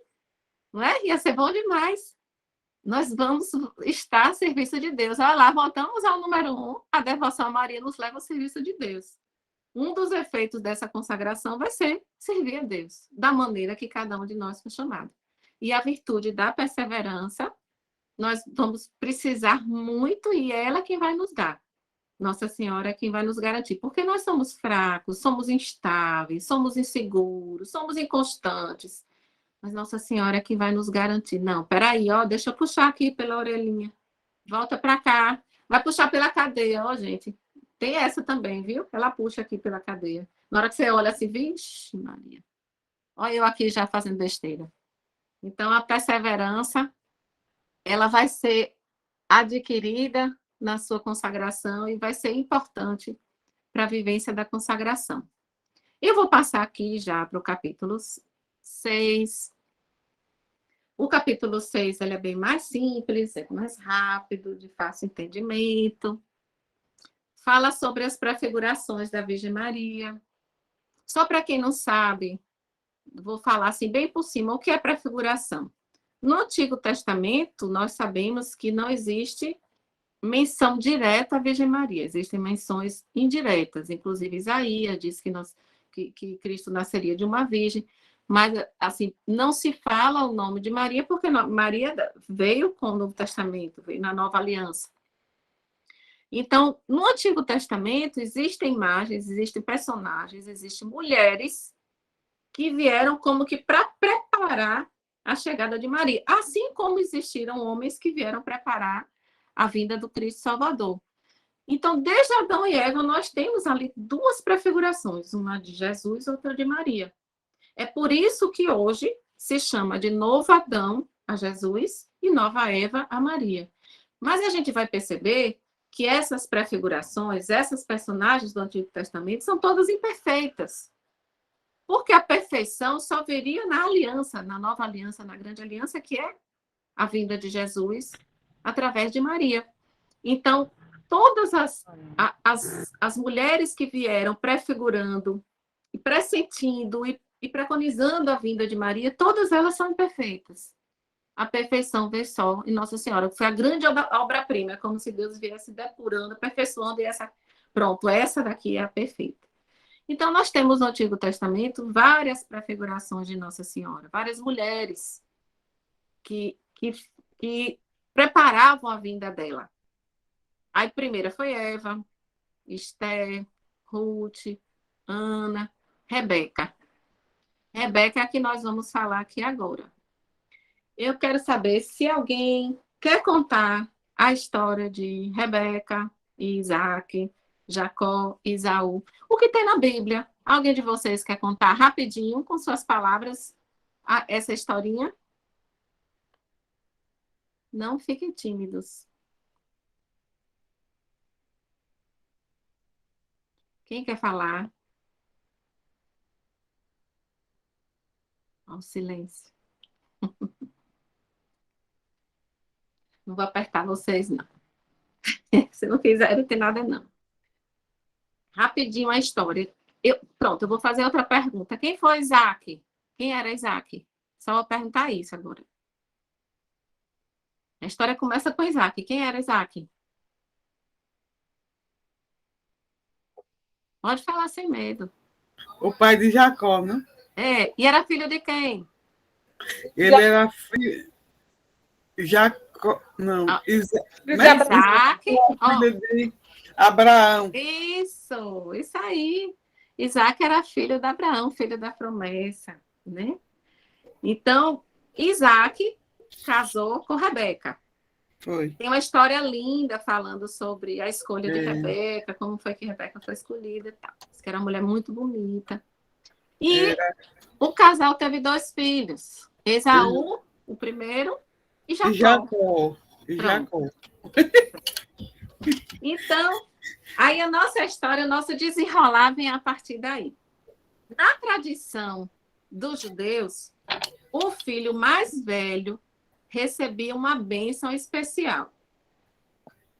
não é? Ia ser bom demais. Nós vamos estar a serviço de Deus. Olha lá, voltamos ao número 1, a devoção a Maria nos leva ao serviço de Deus. Um dos efeitos dessa consagração vai ser servir a Deus, da maneira que cada um de nós foi chamado. E a virtude da perseverança, nós vamos precisar muito e ela é quem vai nos dar. Nossa Senhora é quem vai nos garantir, porque nós somos fracos, somos instáveis, somos inseguros, somos inconstantes. Mas Nossa Senhora é quem vai nos garantir. Não, peraí, ó, deixa eu puxar aqui pela orelhinha. Volta para cá. Vai puxar pela cadeia, ó, gente. Tem essa também, viu? Ela puxa aqui pela cadeia. Na hora que você olha assim, vixe, Maria. Olha eu aqui já fazendo besteira. Então, a perseverança, ela vai ser adquirida na sua consagração e vai ser importante para a vivência da consagração. Eu vou passar aqui já para o capítulo 6. O capítulo 6 ele é bem mais simples, é mais rápido, de fácil entendimento. Fala sobre as prefigurações da Virgem Maria. Só para quem não sabe, vou falar assim bem por cima, o que é prefiguração? No Antigo Testamento, nós sabemos que não existe menção direta à Virgem Maria, existem menções indiretas, inclusive Isaías diz que Cristo nasceria de uma virgem, mas assim, não se fala o nome de Maria, porque Maria veio com o Novo Testamento, veio na Nova Aliança. Então, no Antigo Testamento, existem imagens, existem personagens, existem mulheres que vieram como que para preparar a chegada de Maria, assim como existiram homens que vieram preparar a vinda do Cristo Salvador. Então, desde Adão e Eva, nós temos ali duas prefigurações, uma de Jesus, outra de Maria. É por isso que hoje se chama de novo Adão a Jesus e nova Eva a Maria. Mas a gente vai perceber que essas prefigurações, essas personagens do Antigo Testamento são todas imperfeitas. Porque a perfeição só viria na aliança, na nova aliança, na grande aliança, que é a vinda de Jesus através de Maria. Então, todas as mulheres que vieram prefigurando, e pressentindo e preconizando a vinda de Maria, todas elas são imperfeitas. A perfeição veio só em Nossa Senhora, que foi a grande obra-prima, é como se Deus viesse depurando, aperfeiçoando, e pronto, essa daqui é a perfeita. Então, nós temos no Antigo Testamento várias prefigurações de Nossa Senhora, várias mulheres que preparavam a vinda dela. A primeira foi Eva, Esther, Ruth, Ana, Rebeca. Rebeca é a que nós vamos falar aqui agora. Eu quero saber se alguém quer contar a história de Rebeca e Isaac, Jacó e Esaú. O que tem na Bíblia? Alguém de vocês quer contar rapidinho, com suas palavras, essa historinha? Não fiquem tímidos. Quem quer falar? Ao silêncio. Não vou apertar vocês, não. Se não quiserem, não tem nada, não. Rapidinho a história. Pronto, eu vou fazer outra pergunta. Quem foi Isaac? Quem era Isaac? Só vou perguntar isso agora. A história começa com Isaac. Quem era Isaac? Pode falar sem medo. O pai de Jacó, né? E era filho de quem? Ele era filho. Jacó. Não. Isaac. Filho de Abraão. Isso aí. Isaac era filho de Abraão, filho da promessa, né? Então, Isaac casou com Rebeca. Foi. Tem uma história linda falando sobre a escolha de Rebeca, como foi que Rebeca foi escolhida e tal. Diz que era uma mulher muito bonita. E o casal teve 2 filhos. Esaú, o primeiro, e Jacó. Jacó. Então, aí a nossa história, o nosso desenrolar vem a partir daí. Na tradição dos judeus, o filho mais velho recebia uma bênção especial.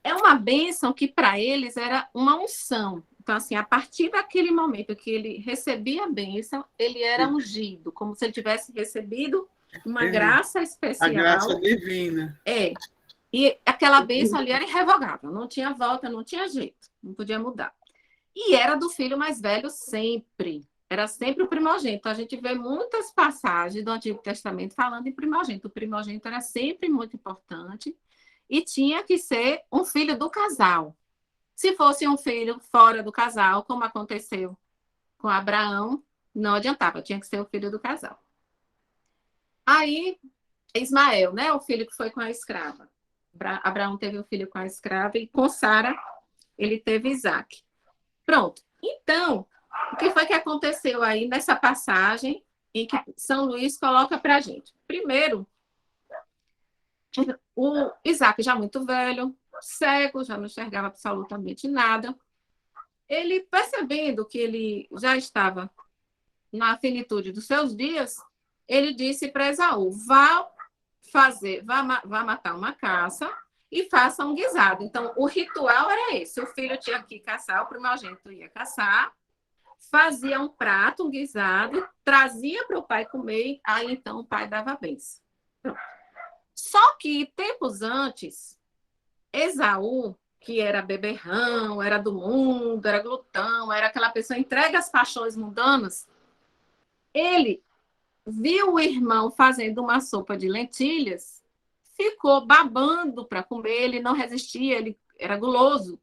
É uma bênção que para eles era uma unção. Então, assim, a partir daquele momento que ele recebia a bênção, ele era ungido, como se ele tivesse recebido uma graça especial. A graça divina. E aquela bênção ali era irrevogável, não tinha volta, não tinha jeito, não podia mudar. E era do filho mais velho sempre. Era sempre o primogênito. A gente vê muitas passagens do Antigo Testamento falando em primogênito. O primogênito era sempre muito importante e tinha que ser um filho do casal. Se fosse um filho fora do casal, como aconteceu com Abraão, não adiantava, tinha que ser o filho do casal. Aí, Ismael, né, o filho que foi com a escrava. Abraão teve um filho com a escrava e com Sara ele teve Isaac. Pronto. Então, o que foi que aconteceu aí nessa passagem em que São Luís coloca para a gente? Primeiro, o Isaac já muito velho, cego, já não enxergava absolutamente nada. Ele, percebendo que ele já estava na finitude dos seus dias, ele disse para Esaú: vá matar uma caça e faça um guisado. Então, o ritual era esse: o filho tinha que caçar, o primogênito ia caçar, fazia um prato, um guisado, trazia para o pai comer, aí então o pai dava a bênção. Só que, tempos antes, Esaú, que era beberrão, era do mundo, era glutão, era aquela pessoa entregue às paixões mundanas, ele viu o irmão fazendo uma sopa de lentilhas, ficou babando para comer, ele não resistia, ele era guloso.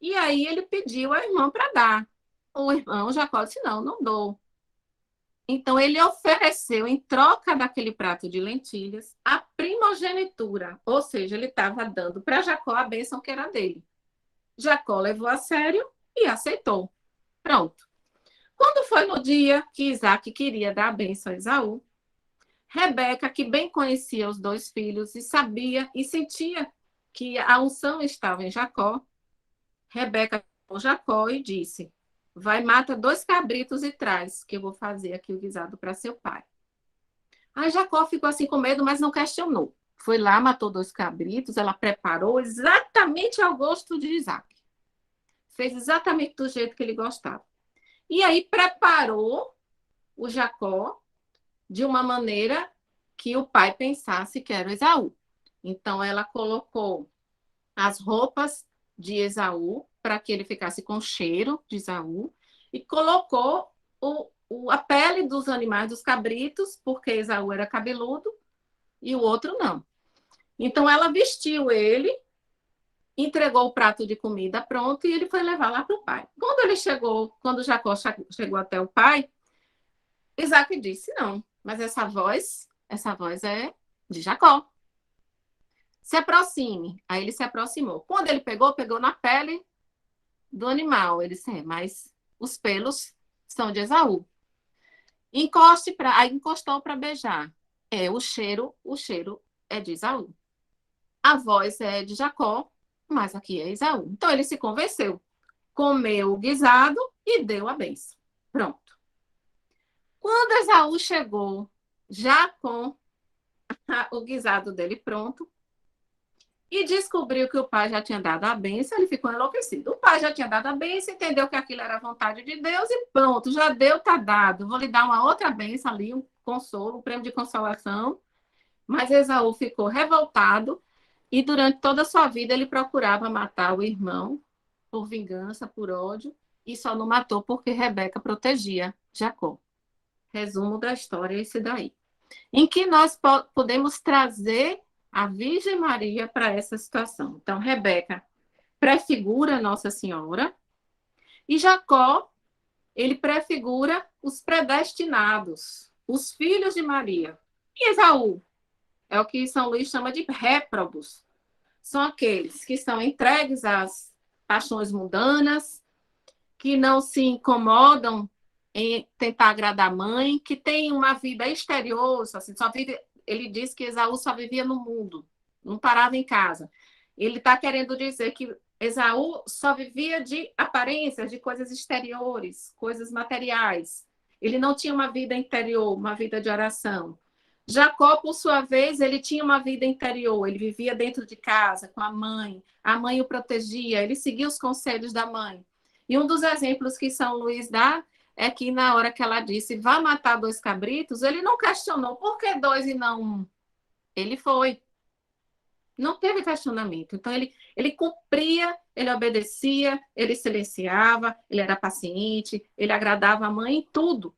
E aí ele pediu ao irmão para dar. O irmão Jacó disse: não, não dou. Então ele ofereceu, em troca daquele prato de lentilhas, a primogenitura, ou seja, ele estava dando para Jacó a bênção que era dele. Jacó levou a sério e aceitou. Pronto. Quando foi no dia que Isaac queria dar a bênção a Esaú, Rebeca, que bem conhecia os dois filhos e sabia e sentia que a unção estava em Jacó, Rebeca chamou Jacó e disse: vai, mata 2 cabritos e traz, que eu vou fazer aqui o guisado para seu pai. Aí Jacó ficou assim com medo, mas não questionou. Foi lá, matou 2 cabritos, ela preparou exatamente ao gosto de Isaac. Fez exatamente do jeito que ele gostava. E aí preparou o Jacó de uma maneira que o pai pensasse que era o Esaú. Então ela colocou as roupas de Esaú para que ele ficasse com cheiro de Esaú e colocou a pele dos animais, dos cabritos, porque Esaú era cabeludo e o outro não. Então ela vestiu ele, entregou o prato de comida pronto e ele foi levar lá para o pai. Quando Jacó chegou até o pai, Isaac disse: não, mas essa voz é de Jacó. Se aproxime. Aí ele se aproximou. Quando ele pegou na pele do animal. Ele disse: mas os pelos são de Esaú. Aí encostou para beijar. O cheiro é de Esaú. A voz é de Jacó, mas aqui é Esaú. Então ele se convenceu, comeu o guisado e deu a bênção. Pronto. Quando Esaú chegou, já com o guisado dele pronto, e descobriu que o pai já tinha dado a bênção, ele ficou enlouquecido. O pai já tinha dado a bênção, entendeu que aquilo era a vontade de Deus e pronto, já deu, tá dado. Vou lhe dar uma outra bênção ali, um consolo, um prêmio de consolação. Mas Esaú ficou revoltado e durante toda a sua vida ele procurava matar o irmão por vingança, por ódio, e só não matou porque Rebeca protegia Jacó. Resumo da história é esse daí. Em que nós podemos trazer a Virgem Maria para essa situação. Então, Rebeca prefigura Nossa Senhora e Jacó, ele prefigura os predestinados, os filhos de Maria. E Esaú é o que São Luís chama de réprobos. São aqueles que estão entregues às paixões mundanas, que não se incomodam em tentar agradar a mãe, que têm uma vida exterior, assim, só vive. Ele diz que Esaú só vivia no mundo, não parava em casa. Ele está querendo dizer que Esaú só vivia de aparências, de coisas exteriores, coisas materiais. Ele não tinha uma vida interior, uma vida de oração. Jacó, por sua vez, ele tinha uma vida interior, ele vivia dentro de casa, com a mãe o protegia, ele seguia os conselhos da mãe. E um dos exemplos que São Luís dá é que na hora que ela disse: vá matar 2 cabritos, ele não questionou por que 2 e não 1. Ele foi. Não teve questionamento. Então, ele cumpria, ele obedecia, ele silenciava, ele era paciente, ele agradava a mãe em tudo.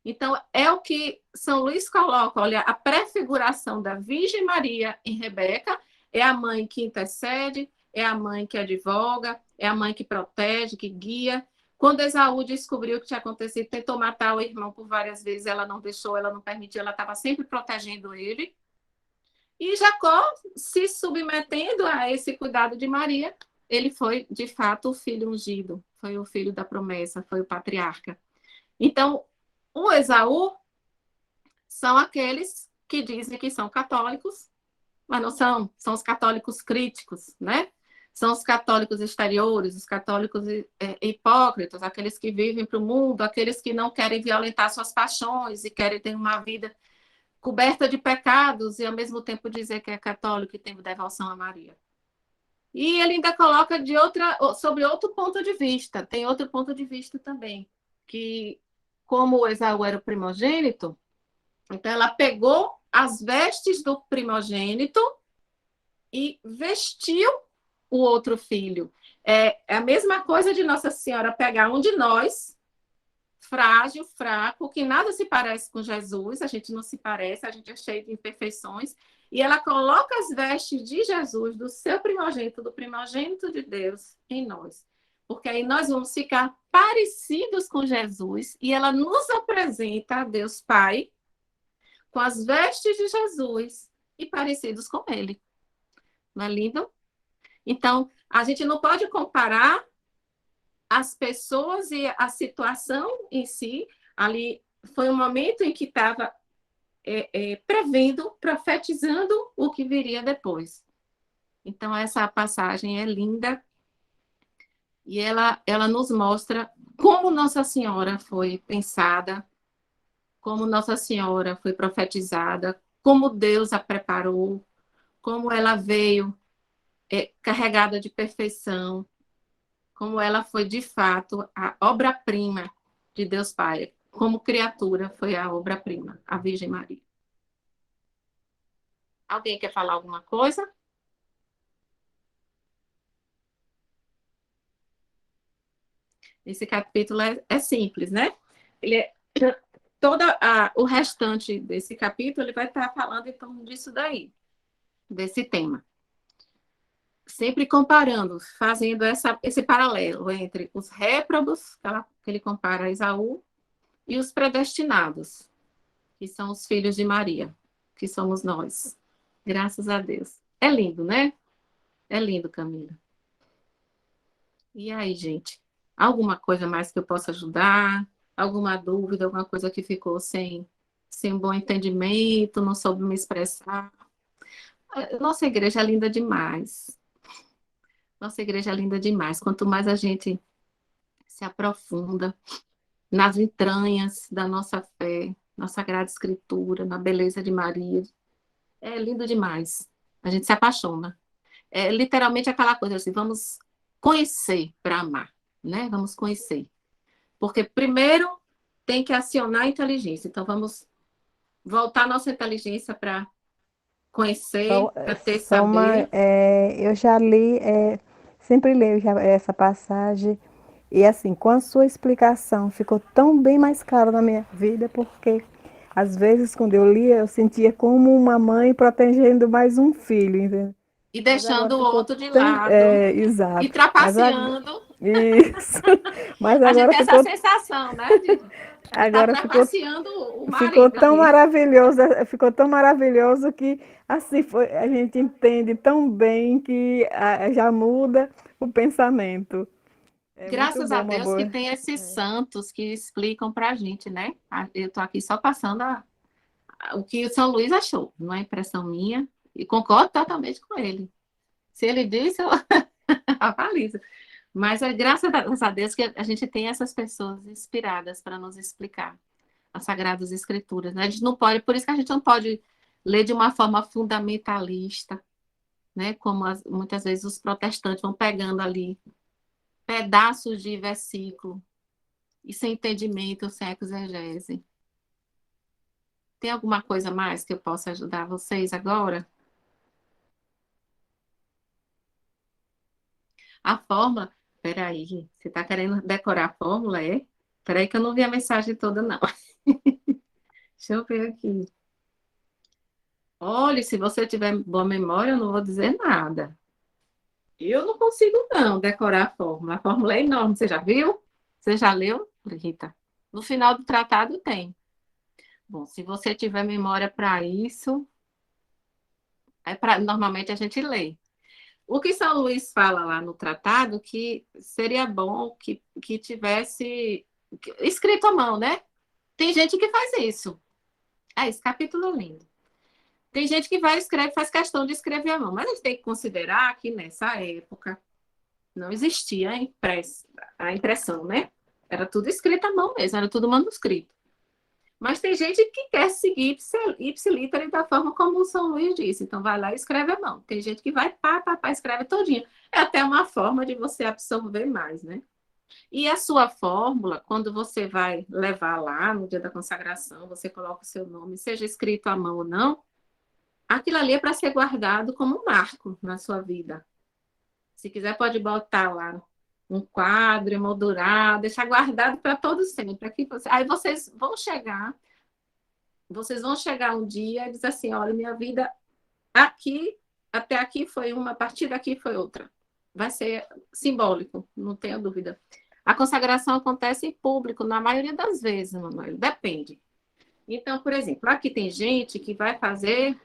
Então, é o que São Luís coloca, olha, a prefiguração da Virgem Maria em Rebeca é a mãe que intercede, é a mãe que advoga, é a mãe que protege, que guia. Quando Esaú descobriu o que tinha acontecido, tentou matar o irmão por várias vezes, ela não deixou, ela não permitiu, ela estava sempre protegendo ele. E Jacó, se submetendo a esse cuidado de Maria, ele foi, de fato, o filho ungido, foi o filho da promessa, foi o patriarca. Então, o Esaú são aqueles que dizem que são católicos, mas não são, são os católicos críticos, né? São os católicos exteriores, os católicos hipócritas, aqueles que vivem para o mundo, aqueles que não querem violentar suas paixões e querem ter uma vida coberta de pecados e, ao mesmo tempo, dizer que é católico e tem devoção a Maria. E ele ainda coloca sobre outro ponto de vista. Tem outro ponto de vista também, que como o Esaú era o primogênito, então ela pegou as vestes do primogênito e vestiu o outro filho. É a mesma coisa de Nossa Senhora pegar um de nós, frágil, fraco, que nada se parece com Jesus, a gente não se parece, a gente é cheio de imperfeições, e ela coloca as vestes de Jesus, do seu primogênito, do primogênito de Deus, em nós. Porque aí nós vamos ficar parecidos com Jesus, e ela nos apresenta a Deus Pai com as vestes de Jesus e parecidos com ele. Não é lindo? Então, a gente não pode comparar as pessoas e a situação em si. Ali foi um momento em que estava prevendo, profetizando o que viria depois. Então, essa passagem é linda e ela nos mostra como Nossa Senhora foi pensada, como Nossa Senhora foi profetizada, como Deus a preparou, como ela veio carregada de perfeição, como ela foi, de fato, a obra-prima de Deus Pai. Como criatura, foi a obra-prima, a Virgem Maria. Alguém quer falar alguma coisa? Esse capítulo é simples, né? O restante desse capítulo ele vai estar falando em torno disso daí, desse tema. Sempre comparando, fazendo esse paralelo entre os réprobos, que ele compara a Esaú, e os predestinados, que são os filhos de Maria, que somos nós. Graças a Deus. É lindo, né? É lindo, Camila. E aí, gente? Alguma coisa mais que eu possa ajudar? Alguma dúvida? Alguma coisa que ficou sem um bom entendimento? Não soube me expressar? Nossa igreja é linda demais. Nossa igreja é linda demais. Quanto mais a gente se aprofunda nas entranhas da nossa fé, na Sagrada Escritura, na beleza de Maria, é lindo demais. A gente se apaixona. É literalmente aquela coisa assim, vamos conhecer para amar, né? Vamos conhecer. Porque primeiro tem que acionar a inteligência. Então vamos voltar a nossa inteligência para conhecer, para ter saber. Eu já li, sempre leio essa passagem, e assim, com a sua explicação, ficou tão bem mais claro na minha vida, porque às vezes, quando eu lia, eu sentia como uma mãe protegendo mais um filho, entendeu? E deixando o outro de tão, lado. Exato. E trapaceando. Isso. Mas A agora gente tem essa sensação, né? Agora tá ficou trapaceando o marido. Ficou tão maravilhoso que assim a gente entende tão bem que já muda o pensamento. Graças a Deus que tem esses santos que explicam para a gente, né? Eu estou aqui só passando o que o São Luís achou, não é impressão minha, e concordo totalmente com ele. Se ele disse, eu avalizo. Mas é graças a Deus que a gente tem essas pessoas inspiradas para nos explicar as Sagradas Escrituras, né? A gente não pode, por isso que a gente não pode ler de uma forma fundamentalista, né? Como muitas vezes os protestantes vão pegando ali pedaços de versículo e sem entendimento, sem exegese. Tem alguma coisa mais que eu possa ajudar vocês agora? A fórmula, peraí, você está querendo decorar a fórmula, é? Peraí que eu não vi a mensagem toda, não. Deixa eu ver aqui. Olha, se você tiver boa memória, eu não vou dizer nada. Eu não consigo, não, decorar a fórmula. A fórmula é enorme, você já viu? Você já leu, Rita? No final do tratado tem. Bom, se você tiver memória para isso, normalmente a gente lê. O que São Luís fala lá no tratado, que seria bom que tivesse escrito à mão, né? Tem gente que faz isso. Esse capítulo é lindo. Tem gente que vai escrever, faz questão de escrever à mão, mas a gente tem que considerar que nessa época Não existia a impressão, né? Era tudo escrito à mão mesmo, era tudo manuscrito. Mas tem gente que quer seguir ipsiliter da forma como o São Luís disse. Então, vai lá e escreve à mão. Tem gente que vai, escreve todinho. É até uma forma de você absorver mais, né? E a sua fórmula, quando você vai levar lá no dia da consagração, você coloca o seu nome, seja escrito à mão ou não, aquilo ali é para ser guardado como um marco na sua vida. Se quiser, pode botar lá um quadro, emoldurar, deixar guardado para todos sempre. Aí vocês vão chegar um dia e dizer assim, olha, minha vida até aqui foi uma, a partir daqui foi outra. Vai ser simbólico, não tenha dúvida. A consagração acontece em público, na maioria das vezes, Manuel, depende. Então, por exemplo, aqui tem gente que vai fazer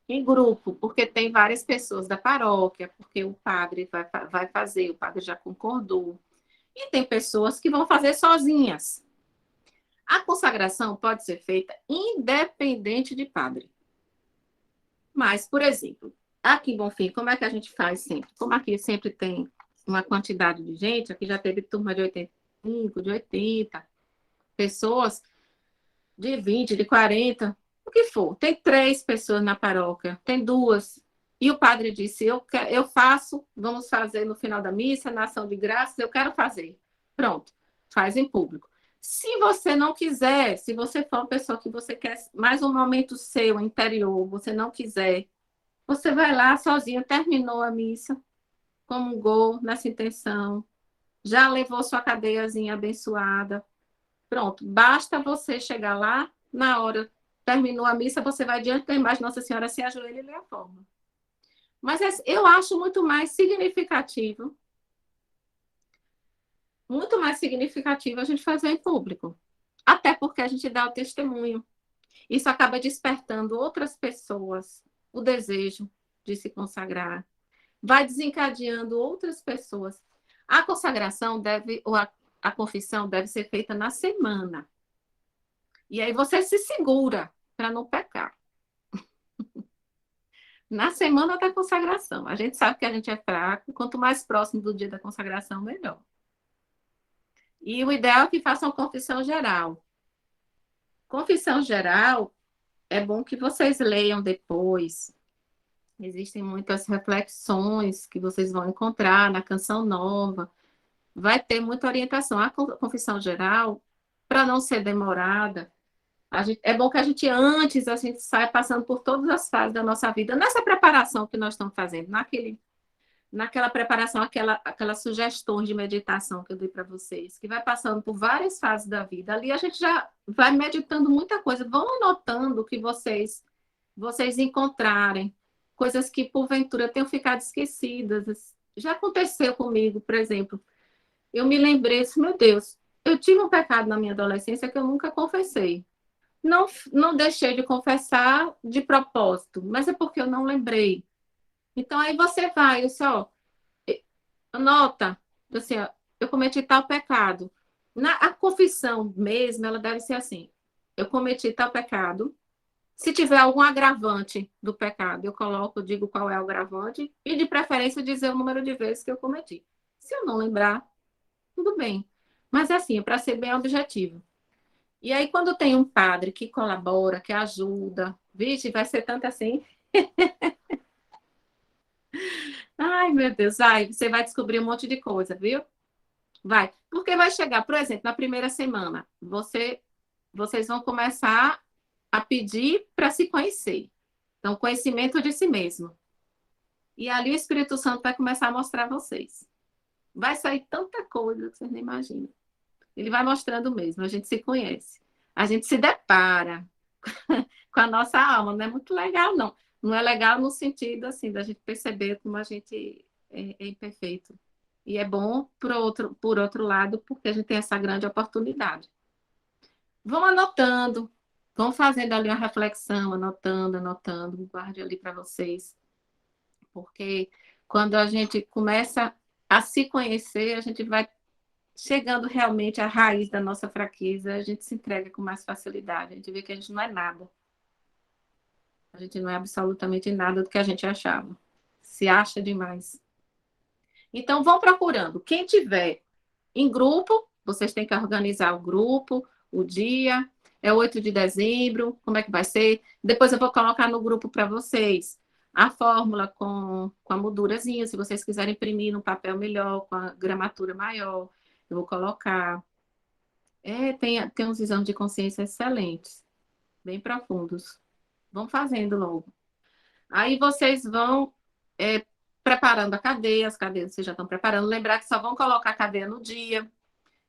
em grupo, porque tem várias pessoas da paróquia, porque o padre vai fazer, o padre já concordou. E tem pessoas que vão fazer sozinhas. A consagração pode ser feita independente de padre. Mas, por exemplo, aqui em Bonfim, como é que a gente faz sempre? Como aqui sempre tem uma quantidade de gente, aqui já teve turma de 85, de 80, pessoas de 20, de 40, o que for. Tem 3 pessoas na paróquia, tem 2. E o padre disse, eu faço, vamos fazer no final da missa, na ação de graças, eu quero fazer. Pronto, faz em público. Se você não quiser, se você for uma pessoa que você quer mais um momento seu, interior, você não quiser, você vai lá sozinho, terminou a missa, comungou nessa intenção, já levou sua cadeiazinha abençoada. Pronto, basta você chegar lá, na hora, terminou a missa, você vai diante da imagem de Nossa Senhora, se ajoelha e lê a forma. Mas eu acho muito mais significativo a gente fazer em público. Até porque a gente dá o testemunho. Isso acaba despertando outras pessoas o desejo de se consagrar. Vai desencadeando outras pessoas. A consagração a confissão deve ser feita na semana. E aí você se segura para não pecar. Na semana da consagração. A gente sabe que a gente é fraco. Quanto mais próximo do dia da consagração, melhor. E o ideal é que façam confissão geral. Confissão geral, é bom que vocês leiam depois. Existem muitas reflexões que vocês vão encontrar na Canção Nova. Vai ter muita orientação. A confissão geral, para não ser demorada, é bom que a gente saia passando por todas as fases da nossa vida, nessa preparação que nós estamos fazendo, naquela preparação, aquelas sugestões de meditação que eu dei para vocês, que vai passando por várias fases da vida. Ali a gente já vai meditando muita coisa. Vão anotando o que vocês encontrarem, coisas que porventura tenham ficado esquecidas. Já aconteceu comigo, por exemplo. Eu me lembrei, meu Deus, eu tive um pecado na minha adolescência que eu nunca confessei. Não deixei de confessar de propósito, mas é porque eu não lembrei. Então, aí você vai, anota, assim, ó, eu cometi tal pecado. A confissão mesmo, ela deve ser assim, eu cometi tal pecado. Se tiver algum agravante do pecado, eu digo qual é o agravante, e de preferência dizer o número de vezes que eu cometi. Se eu não lembrar, tudo bem. Mas assim, é para ser bem objetivo. E aí, quando tem um padre que colabora, que ajuda, vixe, vai ser tanto assim. Ai, meu Deus, você vai descobrir um monte de coisa, viu? Vai. Porque vai chegar, por exemplo, na primeira semana, vocês vão começar a pedir para se conhecer. Então, conhecimento de si mesmo. E ali o Espírito Santo vai começar a mostrar a vocês. Vai sair tanta coisa que vocês nem imaginam. Ele vai mostrando mesmo, a gente se conhece. A gente se depara com a nossa alma. Não é muito legal, não. Não é legal no sentido, assim, da gente perceber como a gente é imperfeito. E é bom, por outro lado, porque a gente tem essa grande oportunidade. Vão anotando, vão fazendo ali uma reflexão, anotando, guarde ali para vocês. Porque quando a gente começa a se conhecer, a gente vai chegando realmente à raiz da nossa fraqueza, a gente se entrega com mais facilidade. A gente vê que a gente não é nada. A gente não é absolutamente nada do que a gente achava. Se acha demais. Então, vão procurando. Quem tiver em grupo, vocês têm que organizar o grupo, o dia. É 8 de dezembro, como é que vai ser? Depois eu vou colocar no grupo para vocês a fórmula com a moldurazinha, se vocês quiserem imprimir no papel melhor, com a gramatura maior, eu vou colocar. Tem uns exames de consciência excelentes, bem profundos. Vão fazendo logo. Aí vocês vão preparando a cadeia, as cadeias vocês já estão preparando. Lembrar que só vão colocar a cadeia no dia.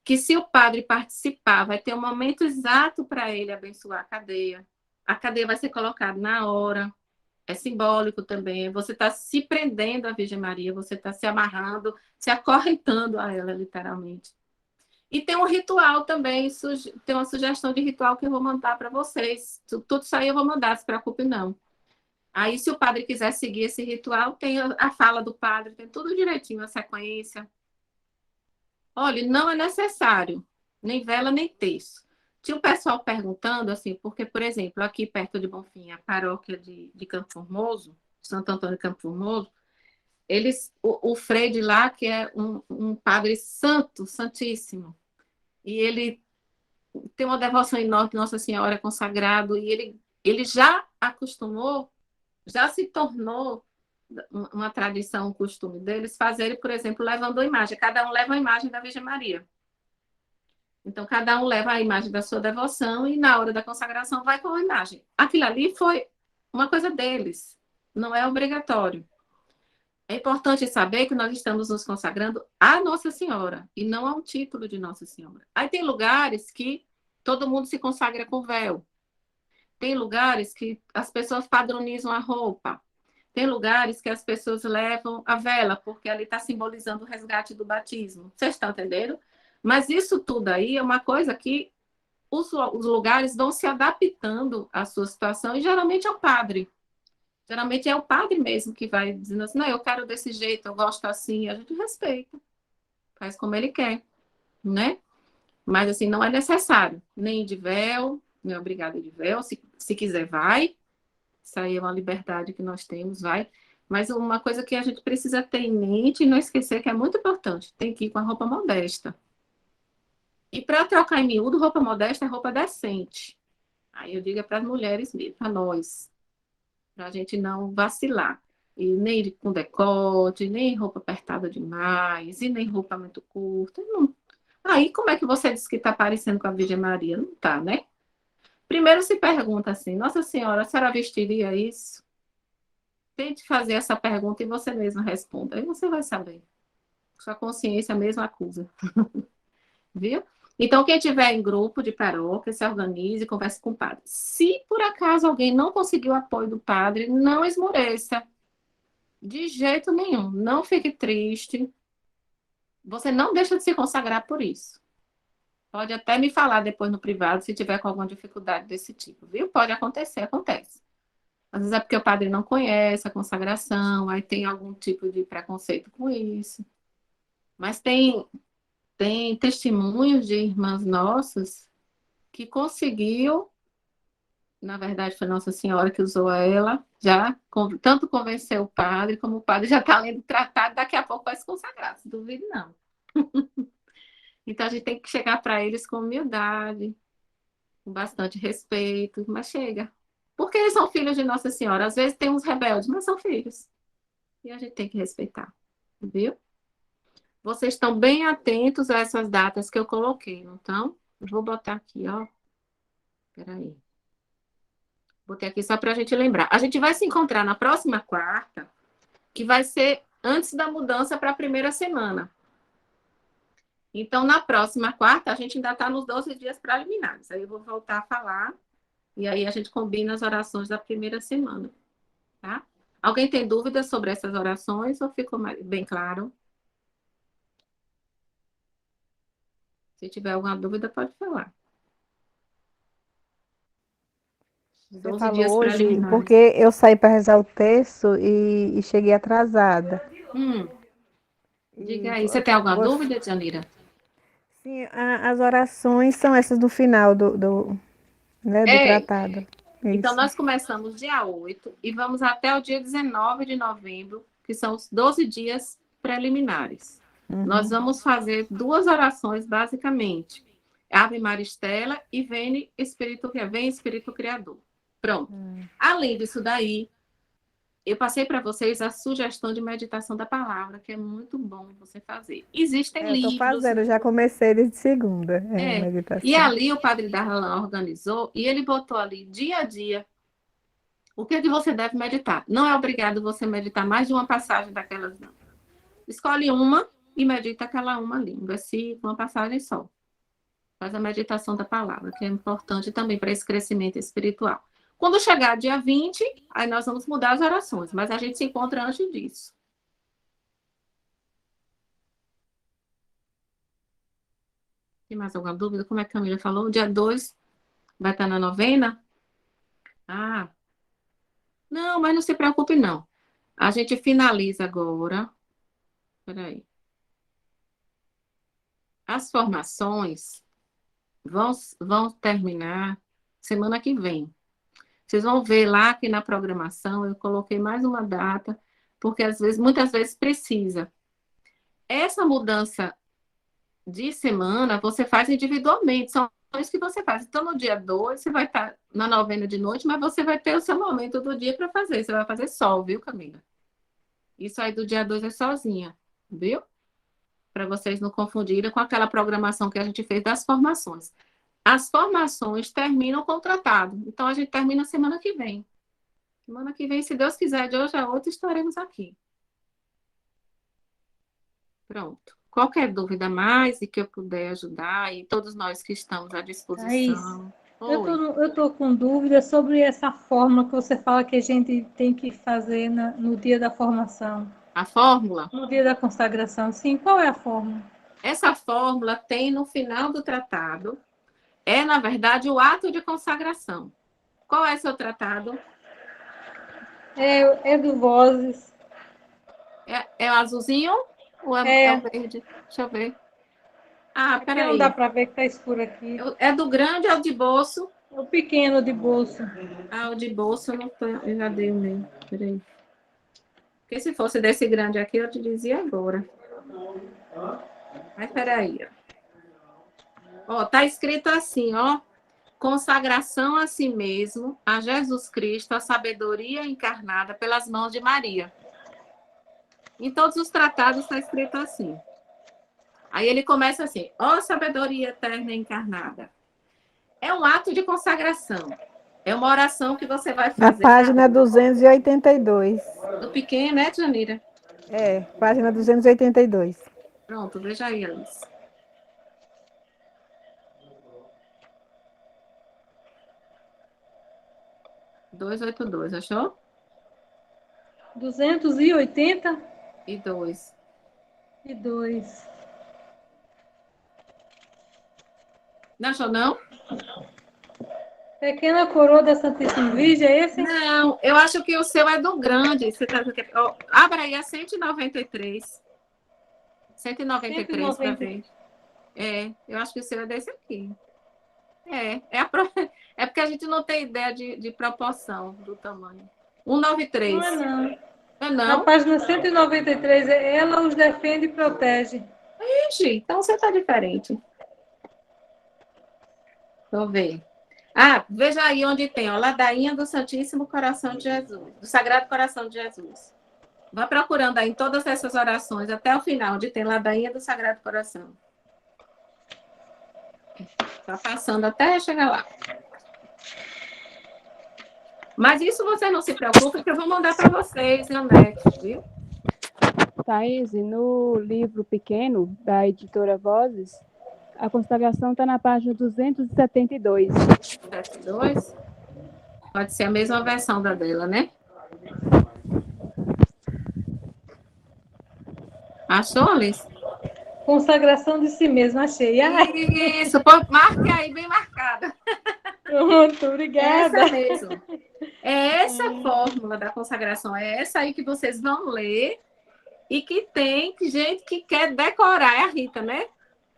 Que se o padre participar, vai ter um momento exato para ele abençoar a cadeia. A cadeia vai ser colocada na hora. É simbólico também. Você está se prendendo à Virgem Maria, você está se amarrando, se acorrentando a ela, literalmente. E tem um ritual também, tem uma sugestão de ritual que eu vou mandar para vocês. Tudo isso aí eu vou mandar, se preocupe não. Aí, se o padre quiser seguir esse ritual, tem a fala do padre, tem tudo direitinho, a sequência. Olha, não é necessário, nem vela, nem terço. Tinha um pessoal perguntando, assim, porque, por exemplo, aqui perto de Bonfim, a paróquia de Campo Formoso, Santo Antônio de Campo Formoso, o Frei de lá, que é um padre santo, santíssimo, e ele tem uma devoção enorme de Nossa Senhora consagrado, e ele já acostumou, já se tornou uma tradição, um costume deles fazerem, por exemplo, levando a imagem. Cada um leva a imagem da Virgem Maria. Então, cada um leva a imagem da sua devoção e na hora da consagração vai com a imagem. Aquilo ali foi uma coisa deles, não é obrigatório. É importante saber que nós estamos nos consagrando a Nossa Senhora e não a um título de Nossa Senhora. Aí tem lugares que todo mundo se consagra com véu. Tem lugares que as pessoas padronizam a roupa. Tem lugares que as pessoas levam a vela, porque ali está simbolizando o resgate do batismo. Vocês estão entendendo? Mas isso tudo aí é uma coisa que os lugares vão se adaptando à sua situação e geralmente é o padre. Geralmente é o padre mesmo que vai dizendo assim, não, eu quero desse jeito, eu gosto assim, a gente respeita. Faz como ele quer, né? Mas assim, não é necessário. Nem de véu, nem obrigado de véu. Se quiser, vai. Isso aí é uma liberdade que nós temos, vai. Mas uma coisa que a gente precisa ter em mente e não esquecer que é muito importante, tem que ir com a roupa modesta. E para trocar em miúdo, roupa modesta é roupa decente. Aí eu digo para as mulheres mesmo, para nós, para a gente não vacilar. E nem com decote, nem roupa apertada demais, e nem roupa muito curta. Não. Aí como é que você diz que está parecendo com a Virgem Maria? Não está, né? Primeiro se pergunta assim, Nossa Senhora, a senhora vestiria isso? Tente fazer essa pergunta e você mesma responda. Aí você vai saber. Sua consciência mesmo acusa. Viu? Então, quem tiver em grupo de paróquia, se organize e converse com o padre. Se por acaso alguém não conseguiu o apoio do padre, não esmoreça. De jeito nenhum. Não fique triste. Você não deixa de se consagrar por isso. Pode até me falar depois no privado se tiver com alguma dificuldade desse tipo, viu? Pode acontecer, acontece. Às vezes é porque o padre não conhece a consagração, aí tem algum tipo de preconceito com isso. Mas tem testemunhos de irmãs nossas que conseguiu, na verdade foi Nossa Senhora que usou ela, já tanto convenceu o padre, como o padre já está lendo o tratado, daqui a pouco vai se consagrar, se duvide não. Então a gente tem que chegar para eles com humildade, com bastante respeito, mas chega. Porque eles são filhos de Nossa Senhora. Às vezes tem uns rebeldes, mas são filhos. E a gente tem que respeitar, viu? Vocês estão bem atentos a essas datas que eu coloquei, não estão? Eu vou botar aqui, ó. Peraí. Botei aqui só para a gente lembrar. A gente vai se encontrar na próxima quarta, que vai ser antes da mudança para a primeira semana. Então, na próxima quarta, a gente ainda está nos 12 dias preliminares. Aí eu vou voltar a falar, e aí a gente combina as orações da primeira semana, tá? Alguém tem dúvidas sobre essas orações ou ficou bem claro? Se tiver alguma dúvida, pode falar. Você 12 falou dias hoje, preliminares. porque eu saí para rezar o texto e cheguei atrasada. Diga aí, você tem alguma dúvida, Janira? Sim, as orações são essas do final do tratado. Então, Isso. nós começamos dia 8 e vamos até o dia 19 de novembro, que são os 12 dias preliminares. Nós vamos fazer 2 orações, basicamente. Ave Maristela e Vem Espírito Criador. Pronto. Além disso daí, eu passei para vocês a sugestão de meditação da palavra, que é muito bom você fazer. Existem Eu livros. estou fazendo, eu já comecei desde segunda. Meditação. E ali o Padre Darlan organizou e ele botou ali dia a dia o que você deve meditar. Não é obrigado você meditar mais de uma passagem daquelas, não. Escolhe uma e medita aquela uma ali, um versículo, uma passagem só. Faz a meditação da palavra, que é importante também para esse crescimento espiritual. Quando chegar dia 20, aí nós vamos mudar as orações, mas a gente se encontra antes disso. Tem mais alguma dúvida? Como é que a Camila falou? Dia 2 vai estar na novena? Ah, não, mas não se preocupe, não. A gente finaliza agora. Espera aí. As formações vão terminar semana que vem. Vocês vão ver lá que na programação eu coloquei mais uma data, porque muitas vezes precisa. Essa mudança de semana você faz individualmente, são isso que você faz. Então, no dia 2, você vai estar na novena de noite, mas você vai ter o seu momento do dia para fazer. Você vai fazer sol, viu, Camila? Isso aí do dia 2 é sozinha, viu? Para vocês não confundirem com aquela programação que a gente fez das formações. As formações terminam com o tratado. Então, a gente termina semana que vem. Semana que vem, se Deus quiser, de hoje a outra, estaremos aqui. Pronto. Qualquer dúvida mais e que eu puder ajudar, e todos nós que estamos à disposição. Eu estou com dúvida sobre essa fórmula que você fala que a gente tem que fazer no dia da formação. A fórmula? No dia da consagração, sim. Qual é a fórmula? Essa fórmula tem no final do tratado. É, na verdade, o ato de consagração. Qual é seu tratado? É do Vozes. É o azulzinho ou é o verde? Deixa eu ver. Ah, peraí. Não dá para ver que está escuro aqui. É do grande, é o de bolso? O pequeno de bolso. Ah, o de bolso eu não tô, eu já dei o meu. Peraí. Porque se fosse desse grande aqui, eu te dizia agora. Mas peraí. Ó, tá escrito assim, ó. Consagração a si mesmo, a Jesus Cristo, a sabedoria encarnada pelas mãos de Maria. Em todos os tratados está escrito assim. Aí ele começa assim, ó sabedoria eterna encarnada. É um ato de consagração. É uma oração que você vai fazer. Na página 282. Do pequeno, né, Janira? É, página 282. Pronto, veja aí, Alice. (282), achou? 282. 2. Não achou, não? Pequena coroa da Santíssima Virgem, é esse? Não, eu acho que o seu é do grande. Você tá... Abra aí, é 193. 193 para ver. É, eu acho que o seu é desse aqui. É porque a gente não tem ideia de proporção do tamanho. 193. Não é não. É não? Na página 193, ela os defende e protege. Ixi, então você está diferente. Deixa eu ver. Ah, veja aí onde tem, ó, ladainha do Santíssimo Coração de Jesus, do Sagrado Coração de Jesus. Vai procurando aí em todas essas orações, até o final, onde tem ladainha do Sagrado Coração. Tá passando até chegar lá. Mas isso você não se preocupe, que eu vou mandar para vocês, Anete, viu? Thaís, no livro pequeno da editora Vozes, a consagração está na página 272. 272? Pode ser a mesma versão da dela, né? Achou, Alice? Consagração de si mesma, achei. Isso, marque aí, bem marcada. Pronto, obrigada. Essa mesmo. É essa fórmula da consagração, é essa aí que vocês vão ler e que tem gente que quer decorar, é a Rita, né?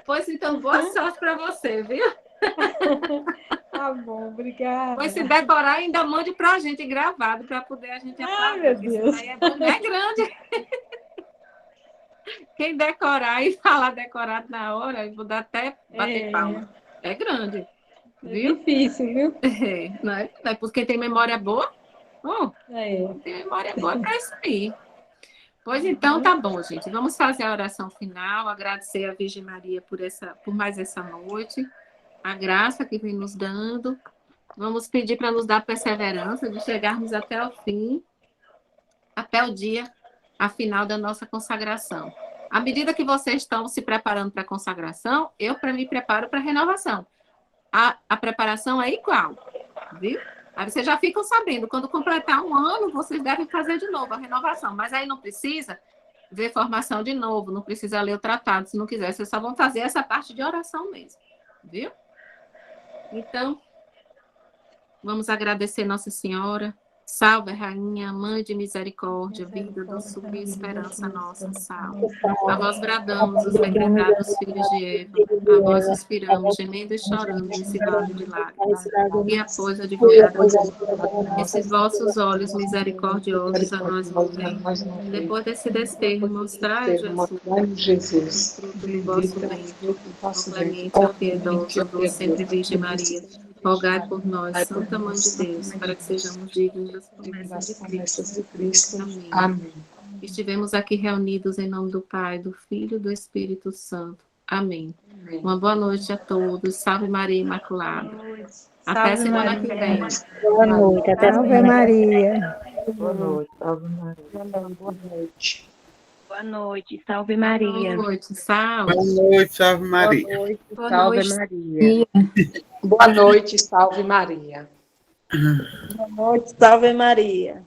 Pois então, boa sorte para você, viu? Tá bom, obrigada. Pois se decorar, ainda mande para a gente gravado, para poder a gente Ai, meu Deus. Isso aí é grande. Quem decorar e falar decorado na hora, eu vou dar até bater palma. É grande, É viu? difícil, viu? Não é porque tem memória boa? É. Tem memória boa para isso aí. Pois então, tá bom, gente. Vamos fazer a oração final, agradecer a Virgem Maria por mais essa noite, a graça que vem nos dando. Vamos pedir para nos dar perseverança de chegarmos até o fim, até o dia, a final da nossa consagração. À medida que vocês estão se preparando para a consagração, eu me preparo para a renovação. A preparação é igual, viu? Aí vocês já ficam sabendo, quando completar um ano, vocês devem fazer de novo a renovação, mas aí não precisa ver formação de novo, não precisa ler o tratado, se não quiser, vocês só vão fazer essa parte de oração mesmo, viu? Então, vamos agradecer Nossa Senhora. Salve, Rainha, Mãe de misericórdia, vida, doçura e esperança nossa, salve. A vós bradamos, os degredados filhos de Eva, a vós suspiramos, gemendo e chorando nesse vale de lágrimas. E após advogada, esses vossos olhos misericordiosos a nós volvem. Depois desse desterro, mostrai, Jesus, o fruto do vosso ventre, clemente, ó piedosa, ó sempre Virgem Maria. Rogai por nós, Santa Mãe de Deus, para que sejamos dignos das promessas de Cristo. Amém. Estivemos aqui reunidos em nome do Pai, do Filho e do Espírito Santo. Amém. Uma boa noite a todos. Salve Maria Imaculada. Até semana que vem. Boa noite. Até Ave Maria. Boa noite. Salve Maria. Boa noite. Boa noite, salve Maria. Boa noite, salve. Boa noite, salve Maria. Boa noite, salve Maria. Boa noite, salve Maria. Boa noite, salve Maria.